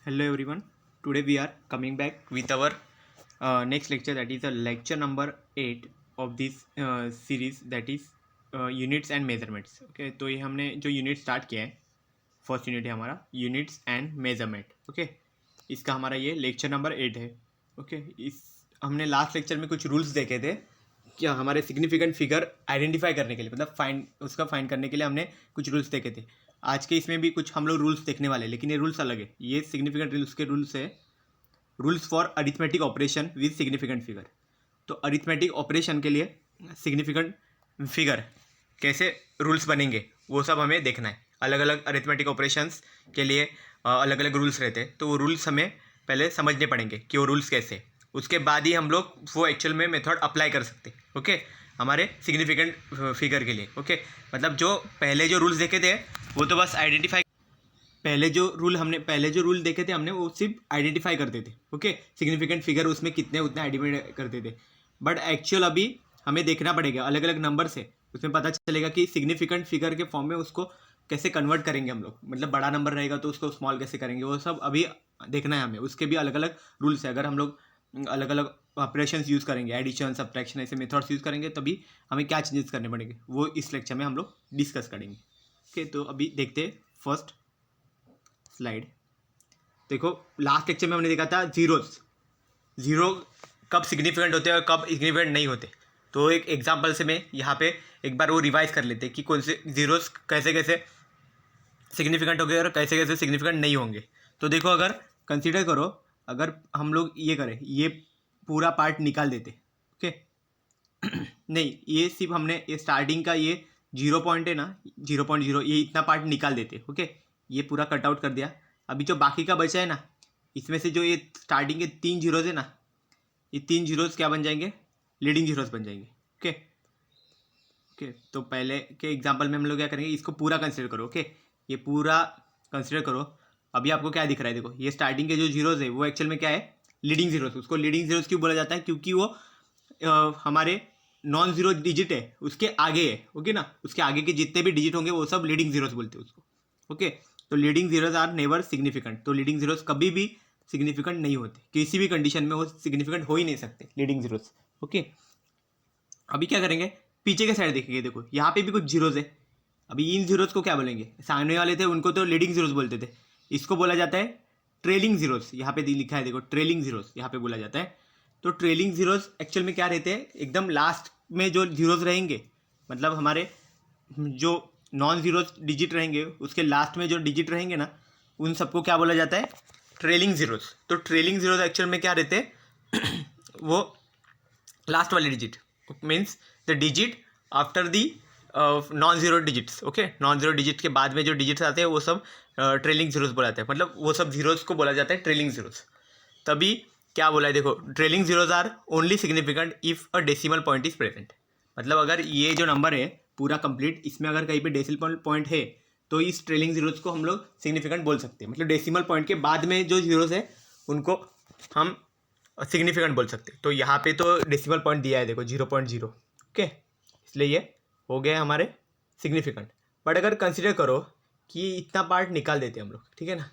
Hello everyone. Today we are coming back with our next lecture, that is lecture number 8 of this series, that is units and measurements. Okay तो ये हमने जो unit start किया है, first unit है हमारा units and measurement. Okay इसका हमारा ये लेक्चर नंबर 8 है. ओके इस हमने लास्ट लेक्चर में कुछ रूल्स देखे थे क्या हमारे सिग्निफिकेंट फिगर आइडेंटिफाई करने के लिए, मतलब फाइंड करने के लिए हमने कुछ रूल्स देखे थे. आज के इसमें भी कुछ हम लोग रूल्स देखने वाले हैं, लेकिन ये रूल्स अलग है. ये सिग्निफिकेंट रूल्स के रूल्स है, rules for arithmetic operation with significant figure. तो अरिथमेटिक ऑपरेशन के लिए सिग्निफिकेंट फिगर कैसे रूल्स बनेंगे वो सब हमें देखना है. अलग अलग अरिथमेटिक ऑपरेशंस के लिए अलग अलग रूल्स रहते हैं, तो वो रूल्स हमें पहले समझने पड़ेंगे कि वो रूल्स कैसे हैं. उसके बाद ही हम लोग वो एक्चुअल में मेथड अप्लाई कर सकते हैं. ओके हमारे सिग्निफिकेंट फिगर के लिए. ओके मतलब जो पहले जो रूल्स देखे थे वो तो बस आइडेंटिफाई, पहले जो रूल देखे थे हमने वो सिर्फ आइडेंटिफाई करते थे. ओके सिग्निफिकेंट फिगर उसमें कितने उतने आइडेंटिफाई करते थे. बट एक्चुअल अभी हमें देखना पड़ेगा अलग अलग नंबर से, उसमें पता चलेगा कि सिग्निफिकेंट फिगर के फॉर्म में उसको कैसे कन्वर्ट करेंगे हम लोग. मतलब बड़ा नंबर रहेगा तो उसको स्मॉल कैसे करेंगे, वो सब अभी देखना है हमें. उसके भी अलग अलग रूल्स है. अगर हम लोग अलग अलग ऑपरेशंस यूज़ करेंगे, एडिशन सब्ट्रैक्शन ऐसे मेथड्स यूज़ करेंगे, तभी हमें क्या चेंजेस करने पड़ेंगे वो इस लेक्चर में हम लोग डिस्कस करेंगे. ओके तो अभी देखते हैं फर्स्ट स्लाइड. देखो लास्ट लेक्चर में हमने देखा था जीरो कब सिग्निफिकेंट होते हैं और कब सिग्निफिकेंट नहीं होते. तो एक एग्जांपल से मैं यहाँ पे एक बार वो रिवाइज कर लेते हैं कि कौन से जीरोस कैसे कैसे सिग्निफिकेंट होंगे और कैसे कैसे सिग्निफिकेंट नहीं होंगे. तो देखो अगर कंसीडर करो, अगर हम लोग ये करें, ये पूरा पार्ट निकाल देते. ओके नहीं ये सिर्फ हमने ये स्टार्टिंग का ये 0 पॉइंट है ना, 0.0 ये इतना पार्ट निकाल देते. ओके ये पूरा कट आउट कर दिया. अभी जो बाकी का बचा है ना, इसमें से जो ये स्टार्टिंग के 3 जीरोज है ना, ये 3 जीरोज क्या बन जाएंगे, लीडिंग जीरोज बन जाएंगे. ओके ओके तो पहले के एग्जांपल में हम लोग क्या करेंगे, इसको पूरा कंसिडर करो. ओके ये पूरा कंसिडर करो. अभी आपको क्या दिख रहा है, देखो ये स्टार्टिंग के जो जीरोज है वो एक्चुअल में क्या है, लीडिंग जीरोज. उसको लीडिंग जीरोज क्यों बोला जाता है, क्योंकि वो हमारे नॉन जीरो डिजिट है उसके आगे है. ओके ना, उसके आगे के जितने भी डिजिट होंगे वो सब लीडिंग जीरोज बोलते हैं उसको. ओके तो leading zeros are never significant. तो लीडिंग जीरोज कभी भी सिग्निफिकेंट नहीं होते, किसी भी कंडीशन में वो सिग्निफिकेंट हो ही नहीं सकते लीडिंग जीरोज. ओके अभी क्या करेंगे, पीछे के साइड देखेंगे. देखो यहाँ पे भी कुछ जीरोज है. अभी इन जीरोज को क्या बोलेंगे, सामने वाले थे उनको तो लीडिंग जीरोज बोलते थे, इसको बोला जाता है ट्रेलिंग जीरोज. यहाँ पे लिखा है देखो ट्रेलिंग जीरोज यहाँ पे बोला जाता है. तो ट्रेलिंग जीरोज एक्चुअल में क्या रहते हैं, एकदम लास्ट में जो जीरोज रहेंगे, मतलब हमारे जो नॉन जीरो डिजिट रहेंगे उसके लास्ट में जो डिजिट रहेंगे ना, उन सबको क्या बोला जाता है, ट्रेलिंग जीरोज. तो ट्रेलिंग जीरोज एक्चुअल में क्या रहते हैं वो लास्ट वाले digit means the digit after the non zero digits. Okay non zero digit के बाद में जो डिजिट्स आते हैं वो सब ट्रेलिंग जीरोज बोला जाता है. मतलब वो सब जीरोज को बोला जाता है ट्रेलिंग जीरोज. तभी क्या बोला है, देखो trailing zeros are only significant if a decimal point is present. मतलब अगर ये जो नंबर है पूरा कंप्लीट, इसमें अगर कहीं पे डेसिमल पॉइंट है तो इस ट्रेलिंग जीरोज को हम लोग सिग्निफिकेंट बोल सकते हैं. मतलब डेसिमल पॉइंट के बाद में जो जीरोज है उनको हम सिग्निफिकेंट बोल सकते हैं. तो यहाँ पे तो डेसिमल पॉइंट दिया है देखो 0.0. ओके इसलिए ये हो गया हमारे सिग्निफिकेंट. बट अगर कंसिडर करो कि इतना पार्ट निकाल देते हम लोग, ठीक है ना,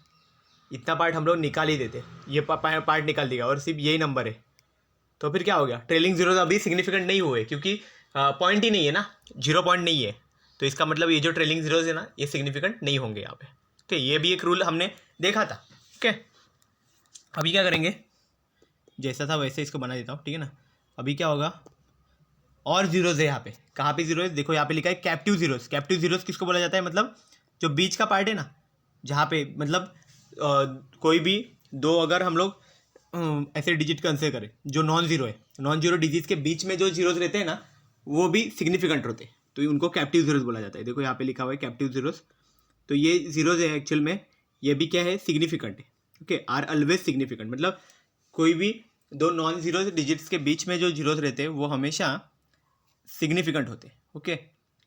इतना पार्ट हम लोग निकाल ही देते, ये पार्ट निकाल दिया और सिर्फ यही नंबर है, तो फिर क्या हो गया, ट्रेलिंग जीरोज अभी सिग्निफिकेंट नहीं हुए क्योंकि पॉइंट ही नहीं है ना, 0 पॉइंट नहीं है. तो इसका मतलब ये जो ट्रेलिंग जीरोज है ना ये सिग्निफिकेंट नहीं होंगे यहाँ पे. ओके ये भी एक रूल हमने देखा था. ओके अभी क्या करेंगे, जैसा था वैसे इसको बना देता हूँ, ठीक है ना. अभी क्या होगा, और जीरोज है यहाँ पे. कहाँ पे जीरो है, देखो यहाँ पे लिखा है कैप्टिव जीरोज. कैप्टिव जीरोज किसको बोला जाता है, मतलब जो बीच का पार्ट है ना, जहाँ पे मतलब कोई भी दो अगर हम लोग ऐसे डिजिट कंसिडर करें जो नॉन जीरो है, नॉन जीरो डिजिट के बीच में जो जीरोज रहते हैं ना वो भी सिग्निफिकेंट होते हैं, तो उनको कैप्टिव जीरोज बोला जाता है. देखो यहाँ पे लिखा हुआ है कैप्टिव जीरोज. तो ये जीरोज है एक्चुअल में, ये भी क्या है, सिग्निफिकेंट है. Okay are always significant. मतलब कोई भी दो नॉन जीरो डिजिट्स के बीच में जो जीरोज रहते हैं वो हमेशा सिग्निफिकेंट होते हैं. ओके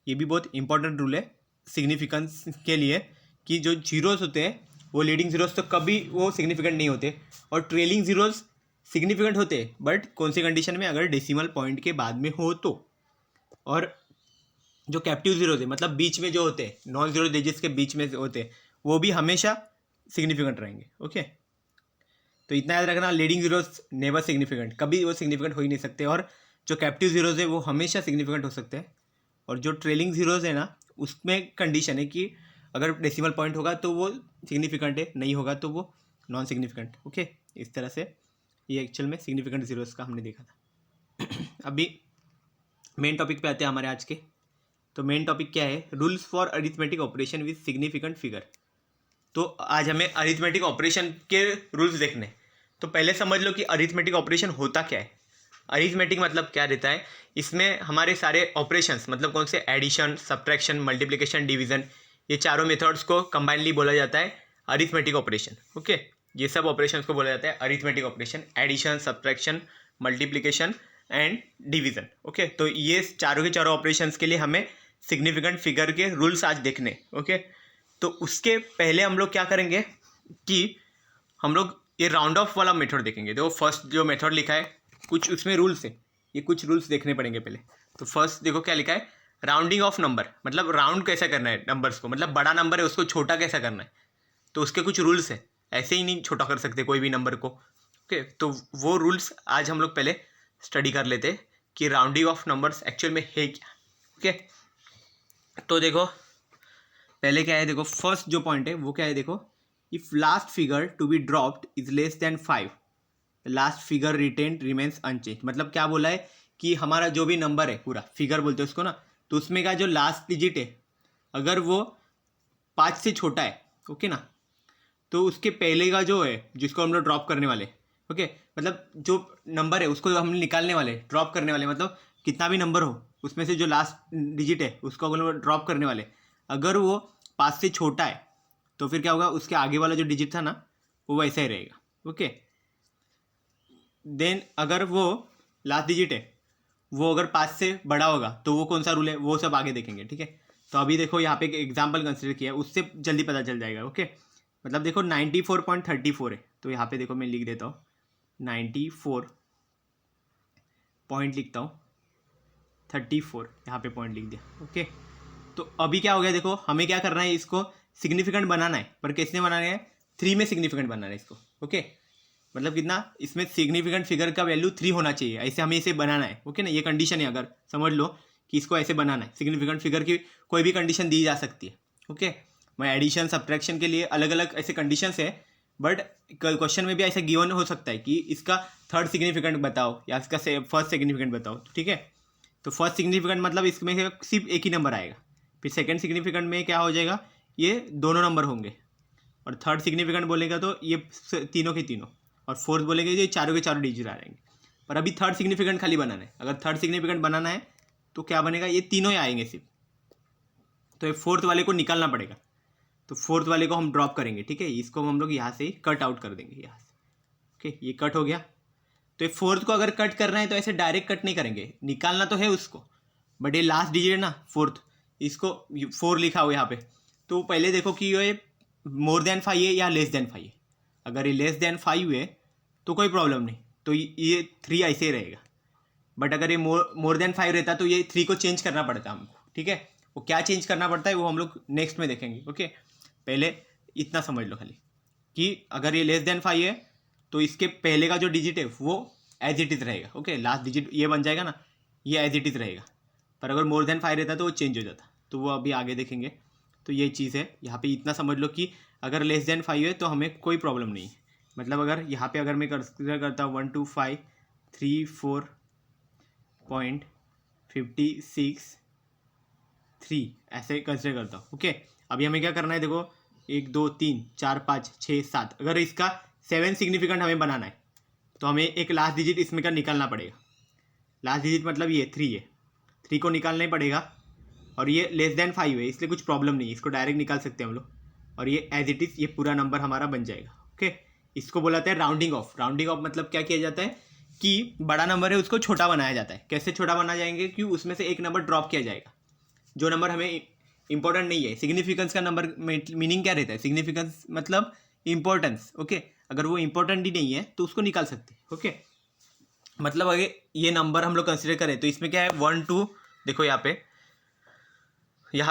ये भी बहुत इंपॉर्टेंट रूल है सिग्निफिकेंस के लिए, कि जो जीरोज होते हैं वो लीडिंग जीरोज तो कभी वो सिग्निफिकेंट नहीं होते, और ट्रेलिंग जीरोज सिग्निफिकेंट होते हैं बट कौन सी कंडीशन में, अगर डेसिमल पॉइंट के बाद में हो तो. और जो कैप्टिव जीरोज है मतलब बीच में जो होते हैं, नॉन जीरो डिजिट्स के बीच में होते हैं, वो भी हमेशा सिग्निफिकेंट रहेंगे. ओके तो इतना याद रखना, लीडिंग जीरोस नेवर सिग्निफिकेंट, कभी वो सिग्निफिकेंट हो ही नहीं सकते, और जो कैप्टिव जीरोज है वो हमेशा सिग्निफिकेंट हो सकते हैं, और जो ट्रेलिंग जीरोज है ना उसमें कंडीशन है कि अगर डेसिमल पॉइंट होगा तो वो सिग्निफिकेंट है, नहीं होगा तो वो नॉन सिग्निफिकेंट। ओके, इस तरह से ये एक्चुअल में सिग्निफिकेंट जीरोस का हमने देखा था। अभी मेन टॉपिक पे आते हैं हमारे आज के। तो मेन टॉपिक क्या है, rules for arithmetic operation with significant figure. तो आज हमें अरिथमेटिक ऑपरेशन के रूल्स देखने। तो पहले समझ लो कि अरिथमेटिक ऑपरेशन होता क्या है। अरिथमेटिक मतलब क्या रहता है, इसमें हमारे सारे ऑपरेशंस मतलब कौन से, एडिशन, सब्ट्रैक्शन, मल्टीप्लिकेशन, डिवीजन, ये चारों मेथड्स को कंबाइनली बोला जाता है अरिथमेटिक ऑपरेशन। ओके, ये सब ऑपरेशंस को बोला जाता है arithmetic operation, addition, subtraction, multiplication and division. Okay, तो ये चारों के चारों ऑपरेशंस के लिए हमें सिग्निफिकेंट फिगर के रूल्स आज देखने। ओके, तो उसके पहले हम लोग क्या करेंगे कि हम लोग ये राउंड ऑफ वाला मेथड देखेंगे। देखो फर्स्ट जो मेथड लिखा है कुछ उसमें रूल्स है, ये कुछ रूल्स देखने पड़ेंगे पहले। तो फर्स्ट देखो क्या लिखा है, राउंडिंग ऑफ नंबर, मतलब राउंड कैसे करना है नंबर्स को, मतलब बड़ा नंबर है उसको छोटा कैसा करना है, तो उसके कुछ रूल्स है, ऐसे ही नहीं छोटा कर सकते कोई भी नंबर को। ओके, तो वो रूल्स आज हम लोग पहले स्टडी कर लेते कि राउंडिंग ऑफ नंबर्स एक्चुअल में है क्या। ओके, तो देखो पहले क्या है, देखो फर्स्ट जो पॉइंट है वो क्या है, देखो if last figure to be dropped is less than 5, last figure retained remains unchanged. मतलब क्या बोला है कि हमारा जो भी नंबर है, पूरा फिगर बोलते हैं उसको ना, तो उसमें का जो लास्ट डिजिट है अगर वो 5 से छोटा है, ओके ना, तो उसके पहले का जो है जिसको हम लोग ड्रॉप करने वाले, ओके, मतलब जो नंबर है उसको हम निकालने वाले, ड्रॉप करने वाले, मतलब कितना भी नंबर हो उसमें से जो लास्ट डिजिट है उसको हम लोग ड्रॉप करने वाले, अगर वो 5 से छोटा है तो फिर क्या होगा, उसके आगे वाला जो डिजिट था ना वो वैसा ही रहेगा। ओके, देन अगर वो लास्ट डिजिट है वो अगर 5 से बड़ा होगा तो वो कौन सा रूल है वो सब आगे देखेंगे। ठीक है, तो अभी देखो यहाँ पे एक एग्जाम्पल कंसिडर किया है, उससे जल्दी पता चल जाएगा। ओके, मतलब देखो 94.34 है, तो यहाँ पे देखो मैं लिख देता हूँ 94 पॉइंट लिखता हूँ 34, यहाँ पे पॉइंट लिख दिया। ओके, तो अभी क्या हो गया, देखो हमें क्या करना है, इसको सिग्निफिकेंट बनाना है, पर किसने बनाना है, 3 में सिग्निफिकेंट बनाना है इसको। ओके, मतलब कितना, इसमें सिग्निफिकेंट फिगर का वैल्यू 3 होना चाहिए, ऐसे हमें इसे बनाना है। ओके ना, ये कंडीशन है, अगर समझ लो कि इसको ऐसे बनाना है, सिग्निफिकेंट फिगर की कोई भी कंडीशन दी जा सकती है। ओके, मैं एडिशन सब्ट्रैक्शन के लिए अलग अलग ऐसे कंडीशंस है, बट क्वेश्चन में भी ऐसा गिवन हो सकता है कि इसका थर्ड सिग्निफिकेंट बताओ या इसका फर्स्ट सिग्निफिकेंट बताओ। ठीक है, तो फर्स्ट सिग्निफिकेंट मतलब इसमें सिर्फ एक ही नंबर आएगा, फिर सेकंड सिग्निफिकेंट में क्या हो जाएगा, ये दोनों नंबर होंगे, और थर्ड सिग्निफिकेंट बोलेगा तो ये तीनों के तीनों, और फोर्थ बोलेंगे ये चारों के चारों डिजिट आ जाएंगे। पर अभी थर्ड सिग्निफिकेंट खाली बनाना है, अगर थर्ड सिग्निफिकेंट बनाना है तो क्या बनेगा, ये तीनों ही आएंगे सिर्फ, तो ये फोर्थ वाले को निकालना पड़ेगा, तो फोर्थ वाले को हम ड्रॉप करेंगे। ठीक है, इसको हम लोग यहाँ से कट आउट कर देंगे यहाँ से। ओके, ये कट हो गया, तो ये फोर्थ को अगर कट करना है तो ऐसे डायरेक्ट कट नहीं करेंगे, निकालना तो है उसको, बट ये लास्ट डिजिट है ना फोर्थ, इसको 4 लिखा हो यहाँ पे, तो पहले देखो कि ये मोर देन 5 है या लेस देन 5 है। अगर ये लेस देन 5 है तो कोई प्रॉब्लम नहीं, तो ये 3 ऐसे ही रहेगा, बट अगर ये मोर देन 5 रहता तो ये 3 को चेंज करना पड़ता हमको। ठीक है, वो क्या चेंज करना पड़ता है वो हम लोग नेक्स्ट में देखेंगे। ओके, पहले इतना समझ लो खाली कि अगर ये लेस देन 5 है तो इसके पहले का जो डिजिट है वो एज इट इज़ रहेगा। ओके, लास्ट डिजिट ये बन जाएगा ना, ये एज इट इज़ रहेगा, पर अगर मोर देन 5 रहता तो वो चेंज हो जाता, तो वो अभी आगे देखेंगे। तो ये चीज़ है, यहाँ पे इतना समझ लो कि अगर लेस देन 5 है तो हमें कोई प्रॉब्लम नहीं है, मतलब अगर यहाँ पे अगर मैं कंसीडर करता हूँ 12534.56 ऐसे कंसीडर करता हूँ। ओके, अभी हमें क्या करना है, देखो 1 2 3 4 5 6 7, अगर इसका 7 सिग्निफिकेंट हमें बनाना है तो हमें एक लास्ट डिजिट इसमें का निकालना पड़ेगा। लास्ट डिजिट मतलब ये 3 है, 3 को निकालना ही पड़ेगा, और ये लेस देन 5 है इसलिए कुछ प्रॉब्लम नहीं है, इसको डायरेक्ट निकाल सकते हैं हम लोग, और ये एज इट इज़ ये पूरा नंबर हमारा बन जाएगा। ओके, इसको बोलाते हैं राउंडिंग ऑफ। राउंडिंग ऑफ मतलब क्या किया जाता है कि बड़ा नंबर है उसको छोटा बनाया जाता है। कैसे छोटा बनाया जाएंगे, कि उसमें से एक नंबर ड्रॉप किया जाएगा, जो नंबर हमें इंपॉर्टेंट नहीं है। सिग्निफिकेंस का नंबर मीनिंग क्या रहता है, सिग्निफिकेंस मतलब इंपॉर्टेंस। ओके, अगर वो इंपॉर्टेंट ही नहीं है तो उसको निकाल सकते हैं। ओके, मतलब अगर ये नंबर हम लोग कंसिडर करें तो इसमें क्या है 1 2, देखो यहाँ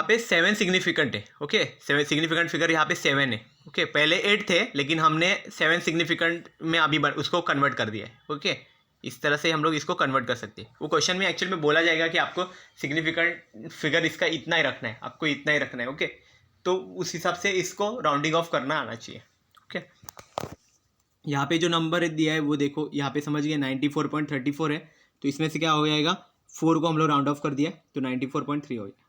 पे 7 सिग्निफिकेंट है। ओके, 7 सिग्निफिकेंट फिगर यहाँ पे 7 है। ओके पहले 8 थे लेकिन हमने 7 सिग्निफिकेंट में अभी उसको कन्वर्ट कर दिया है। ओके इस तरह से हम लोग इसको कन्वर्ट कर सकते हैं। वो क्वेश्चन में एक्चुअल में बोला जाएगा कि आपको सिग्निफिकेंट फिगर इसका इतना ही रखना है, आपको इतना ही रखना है। ओके तो उस हिसाब से इसको राउंडिंग ऑफ करना आना चाहिए। ओके यहाँ पे जो नंबर दिया है वो देखो, यहाँ पे समझ गए 94.34 है, तो इसमें से क्या हो जाएगा 4 को हम लोग राउंड ऑफ कर दिया तो 94.3 हो गया।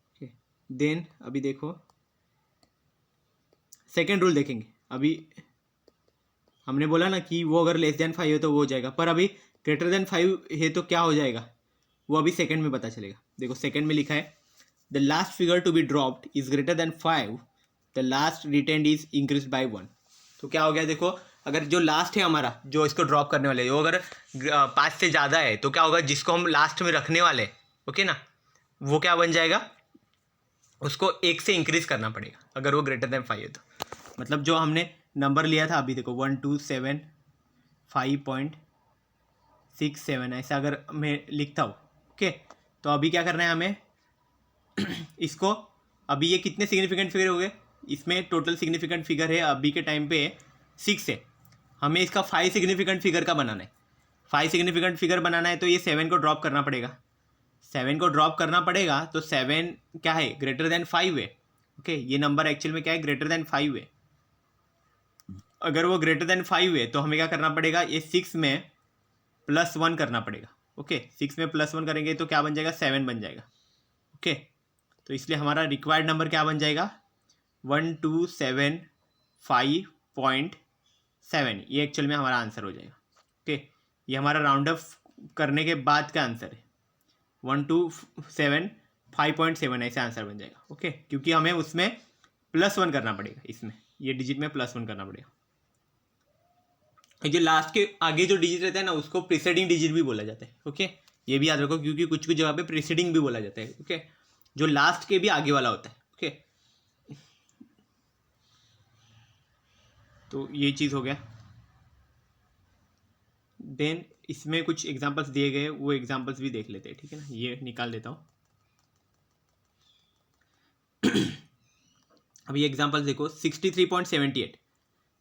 ओके देन अभी देखो सेकेंड रूल देखेंगे। अभी हमने बोला ना कि वो अगर लेस देन 5 है तो वो हो जाएगा, पर अभी ग्रेटर देन 5 है तो क्या हो जाएगा वो अभी सेकंड में पता चलेगा। देखो सेकंड में लिखा है the last figure to be dropped is greater than 5, the last retained is increase by 1। तो क्या हो गया देखो, अगर जो लास्ट है हमारा जो इसको ड्रॉप करने वाले वो अगर 5 से ज़्यादा है तो क्या होगा, जिसको हम लास्ट में रखने वाले ओके ना वो क्या बन जाएगा, उसको 1 से इंक्रीज करना पड़ेगा अगर वो ग्रेटर देन 5 है तो। मतलब जो हमने नंबर लिया था अभी देखो 1275.67 ऐसा अगर मैं लिखता हूँ ओके, तो अभी क्या करना है हमें इसको, अभी ये कितने सिग्निफिकेंट फिगर हो गए, इसमें टोटल सिग्निफिकेंट फिगर है अभी के टाइम पे 6 है, हमें इसका 5 सिग्निफिकेंट फिगर का बनाना है। 5 सिग्निफिकेंट फिगर बनाना है तो ये 7 को ड्रॉप करना पड़ेगा, 7 को ड्रॉप करना पड़ेगा तो 7 क्या है ग्रेटर देन 5 है। ओके ये नंबर एक्चुअल में क्या है ग्रेटर देन 5 है। अगर वो ग्रेटर देन 5 है तो हमें क्या करना पड़ेगा, ये 6 में +1 करना पड़ेगा। ओके 6 में +1 करेंगे तो क्या बन जाएगा 7 बन जाएगा। ओके तो इसलिए हमारा रिक्वायर्ड नंबर क्या बन जाएगा 1275.7, ये एक्चुअल में हमारा आंसर हो जाएगा। ओके ये हमारा राउंड अप करने के बाद का आंसर है 1275.7 ऐसे आंसर बन जाएगा। ओके क्योंकि हमें उसमें +1 करना पड़ेगा, इसमें ये डिजिट में +1 करना पड़ेगा। जो लास्ट के आगे जो डिजिट रहता है ना उसको प्रीसीडिंग डिजिट भी बोला जाता है। ओके ये भी याद रखो क्योंकि कुछ कुछ जगह पे प्रीसीडिंग भी बोला जाता है। ओके जो लास्ट के भी आगे वाला होता है। ओके तो ये चीज़ हो गया। देन इसमें कुछ एग्जांपल्स दिए गए, वो एग्जांपल्स भी देख लेते हैं, ठीक है ना, ये निकाल देता हूँ। अब ये एग्जांपल्स देखो 63.78,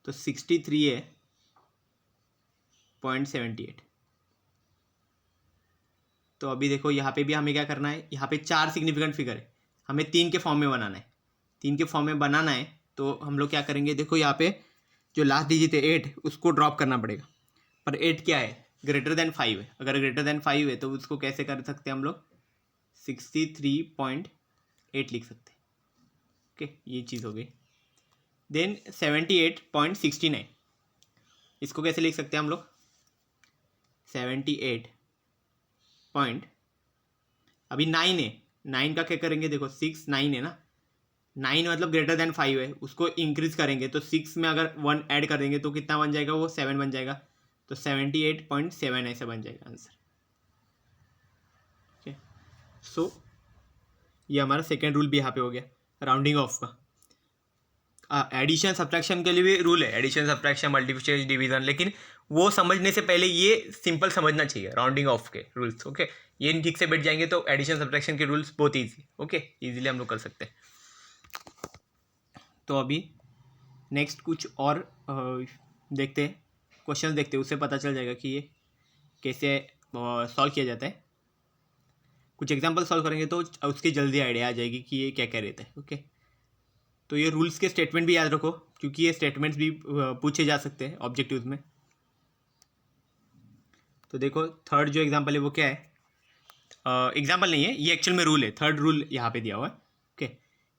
तो 63 है 0.78, तो अभी देखो यहाँ पे भी हमें क्या करना है, यहाँ पे 4 सिग्निफिकेंट फिगर है, हमें 3 के फॉर्म में बनाना है। 3 के फॉर्म में बनाना है तो हम लोग क्या करेंगे, देखो यहाँ पे जो लास्ट डिजिट है 8 उसको ड्रॉप करना पड़ेगा, पर 8 क्या है ग्रेटर देन 5 है। अगर ग्रेटर देन 5 है तो उसको कैसे कर सकते हैं हम लोग 63.8 लिख सकते हैं। ओके ये चीज़ हो गई। देन 78.69 इसको कैसे लिख सकते हैं हम लोग 78 पॉइंट, अभी 9 है, 9 का क्या करेंगे देखो 6 9 है ना, 9 मतलब ग्रेटर देन 5 है, उसको इंक्रीज करेंगे तो 6 में अगर 1 ऐड कर देंगे तो कितना बन जाएगा वो 7 बन जाएगा, तो 78.7 ऐसा बन जाएगा आंसर। ओके सो ये हमारा सेकेंड रूल भी यहाँ पे हो गया राउंडिंग ऑफ का। एडिशन सब्ट्रैक्शन के लिए भी रूल है, एडिशन सब्ट्रैक्शन मल्टीप्लिकेशन डिवीजन, लेकिन वो समझने से पहले ये सिंपल समझना चाहिए राउंडिंग ऑफ के रूल्स। ओके ये ठीक से बैठ जाएंगे तो एडिशन सब्ट्रैक्शन के रूल्स बहुत ईजी, ओके इजीली हम लोग कर सकते हैं। तो अभी नेक्स्ट कुछ और देखते हैं, क्वेश्चन देखते हैं, उससे पता चल जाएगा कि ये कैसे सॉल्व किया जाता है। कुछ एग्जाम्पल सॉल्व करेंगे तो उसकी जल्दी आइडिया आ जाएगी कि ये क्या कह रहे थे। ओके तो ये रूल्स के स्टेटमेंट भी याद रखो क्योंकि ये स्टेटमेंट्स भी पूछे जा सकते हैं ऑब्जेक्टिव्स में। तो देखो थर्ड जो एग्जांपल है वो क्या है, एग्जांपल नहीं है ये एक्चुअल में रूल है, थर्ड रूल यहाँ पे दिया हुआ है। Okay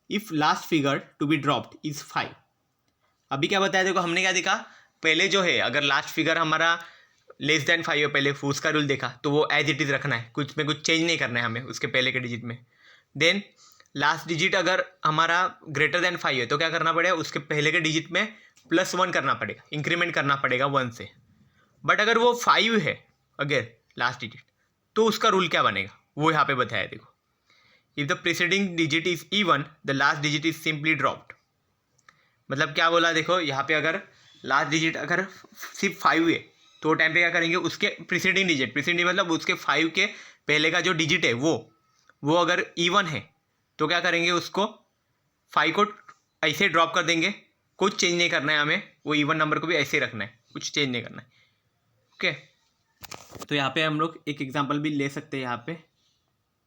if last figure to be dropped is 5। अभी क्या बताया देखो, हमने क्या देखा पहले जो है अगर लास्ट फिगर हमारा लेस देन 5 है, पहले उसका रूल देखा तो वो एज इट इज़ रखना है, कुछ में कुछ चेंज नहीं करना है हमें उसके पहले के डिजिट में। देन लास्ट डिजिट अगर हमारा ग्रेटर देन 5 है तो क्या करना पड़ेगा उसके पहले के डिजिट में +1 करना पड़ेगा, इंक्रीमेंट करना पड़ेगा 1 से। बट अगर वो 5 है अगर लास्ट डिजिट तो उसका रूल क्या बनेगा वो यहाँ पे बताया देखो, if the preceding digit is even the last digit is simply dropped. मतलब क्या बोला देखो यहाँ पे, अगर लास्ट डिजिट अगर सिर्फ 5 है तो टाइम पे क्या करेंगे उसके प्रीसीडिंग डिजिट, प्रीसीडिंग मतलब उसके 5 के पहले का जो डिजिट है वो अगर इवन है तो क्या करेंगे उसको 5 को ऐसे ड्रॉप कर देंगे, कुछ चेंज नहीं करना है हमें, वो इवन नंबर को भी ऐसे रखना है, कुछ चेंज नहीं करना है। ओके, तो यहाँ पे हम लोग एक एग्जांपल भी ले सकते हैं। यहाँ पे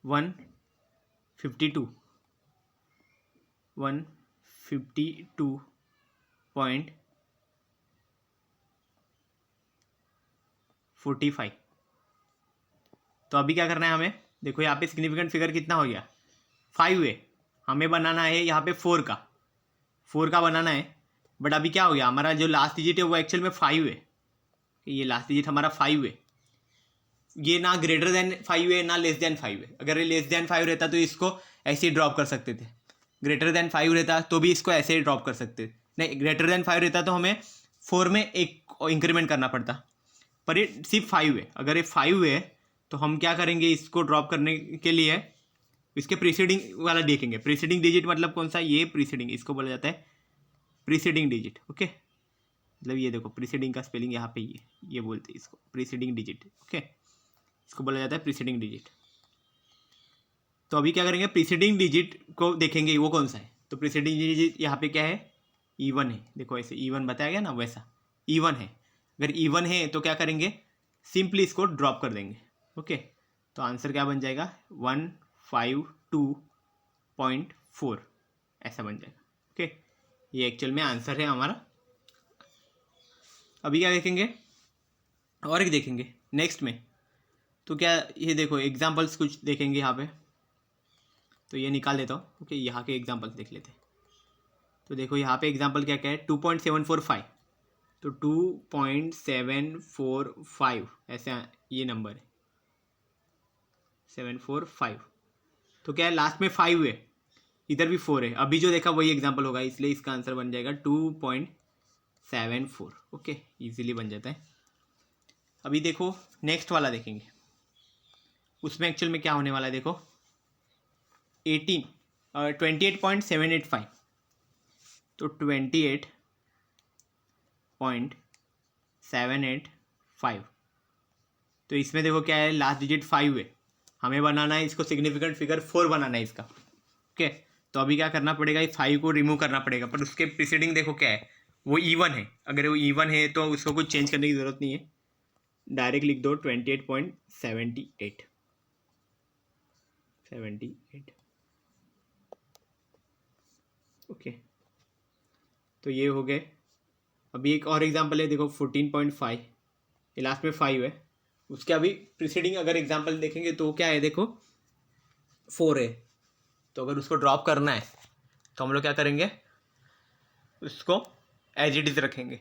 152.45। तो अभी क्या करना है हमें, देखो यहाँ पे सिग्निफिकेंट फिगर कितना हो गया, 5 है। हमें बनाना है यहाँ पे 4 का बनाना है। बट अभी क्या हो गया, हमारा जो लास्ट डिजिट है वो एक्चुअल में 5 है। ये लास्ट डिजिट हमारा 5 है, ये ना ग्रेटर देन 5 है ना लेस देन 5 है। अगर ये लेस देन 5 रहता तो इसको ऐसे ही ड्रॉप कर सकते थे, ग्रेटर देन 5 रहता तो भी इसको ऐसे ही ड्रॉप कर सकते थे। नहीं, ग्रेटर देन 5 रहता तो हमें 4 में एक इंक्रीमेंट करना पड़ता, पर ये सिर्फ 5 है। अगर ये 5 है तो हम क्या करेंगे, इसको ड्रॉप करने के लिए इसके प्रीसीडिंग वाला देखेंगे। प्रीसीडिंग डिजिट मतलब कौन सा, ये प्रीसीडिंग, इसको बोला जाता है प्रीसीडिंग डिजिट। ओके, मतलब ये देखो प्रीसीडिंग का स्पेलिंग यहाँ पे ये बोलते हैं इसको प्रीसीडिंग डिजिट। ओके, इसको बोला जाता है प्रीसीडिंग डिजिट। तो अभी क्या करेंगे, प्रीसीडिंग डिजिट को देखेंगे वो कौन सा है। तो प्रीसीडिंग डिजिट यहाँ पे क्या है, E1 है। देखो ऐसे E1 बताया गया ना, वैसा E1 है। अगर E1 है तो क्या करेंगे, सिंपली इसको ड्रॉप कर देंगे। ओके, तो आंसर क्या बन जाएगा, 152.4 ऐसा बन जाएगा। ओके, ये एक्चुअल में आंसर है हमारा। अभी क्या देखेंगे, और एक देखेंगे नेक्स्ट में। तो क्या, ये देखो एग्जांपल्स कुछ देखेंगे यहाँ पे, तो ये निकाल लेता हूँ। ओके, यहाँ के एग्जांपल्स देख लेते हैं। तो देखो यहाँ पे एग्जांपल क्या क्या है, 2.745। तो 2.745 ऐसा ये नंबर है 745। तो क्या है, लास्ट में 5 है, इधर भी 4 है। अभी जो देखा वही एग्जांपल होगा, इसलिए इसका आंसर बन जाएगा 2.74। ओके, इजीली बन जाता है। अभी देखो नेक्स्ट वाला देखेंगे, उसमें एक्चुअल में क्या होने वाला है। देखो 28.785। तो 28.785। तो इसमें देखो क्या है, लास्ट डिजिट 5 है, हमें बनाना है इसको सिग्निफिकेंट फिगर 4 बनाना है इसका। ओके, तो अभी क्या करना पड़ेगा, इस 5 को रिमूव करना पड़ेगा, पर उसके प्रीसीडिंग देखो क्या है, वो E1 है। अगर वो E1 है तो उसको कुछ चेंज करने की ज़रूरत नहीं है, डायरेक्ट लिख दो 28.78। ओके, तो ये हो गए। अभी एक और एग्जांपल है, देखो 14.5, ये लास्ट में 5 है। उसके अभी प्रीसीडिंग अगर एग्जांपल देखेंगे तो क्या है, देखो 4 है। तो अगर उसको ड्रॉप करना है तो हम लोग क्या करेंगे, उसको एज इट इज़ रखेंगे।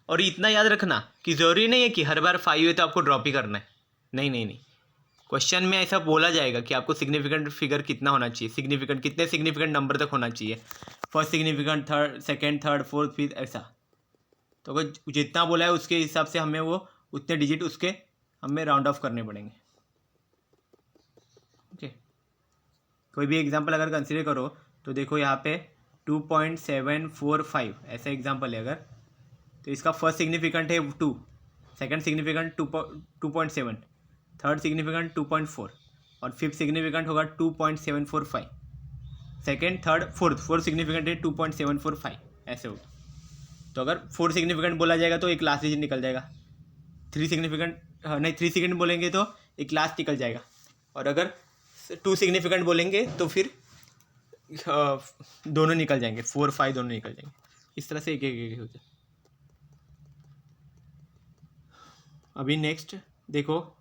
और इतना याद रखना कि ज़रूरी नहीं है कि हर बार 5 है तो आपको ड्रॉप ही करना है। नहीं, क्वेश्चन में ऐसा बोला जाएगा कि आपको सिग्निफिकेंट फिगर कितना होना चाहिए, सिग्निफिकेंट कितने सिग्निफिकेंट नंबर तक होना चाहिए, first significant, third, second, third, fourth, fifth, ऐसा। तो अगर जितना बोला है उसके हिसाब से हमें वो उतने डिजिट उसके हमें राउंड ऑफ करने पड़ेंगे। ओके, कोई भी एग्जांपल अगर कंसीडर करो तो देखो यहाँ पे 2.745 ऐसा एग्जांपल है अगर, तो इसका फर्स्ट सिग्निफिकेंट है 2, सेकंड सिग्निफिकेंट 2.7, थर्ड सिग्निफिकेंट 2.4 और फिफ्थ सिग्निफिकेंट होगा 2.745। सेकेंड, थर्ड, फोर्थ सिग्निफिकेंट है 2.745 ऐसे होगा। तो अगर 4 सिग्निफिकेंट बोला जाएगा तो एक लास्ट डिजिट निकल जाएगा, 3 सिग्निफिकेंट नहीं 3 सिग्निफिकेंट बोलेंगे तो एक लास्ट निकल जाएगा, और अगर 2 सिग्निफिकेंट बोलेंगे तो फिर दोनों निकल जाएंगे, 4, 5 दोनों निकल जाएंगे। इस तरह से एक एक हो जाए। अभी नेक्स्ट देखो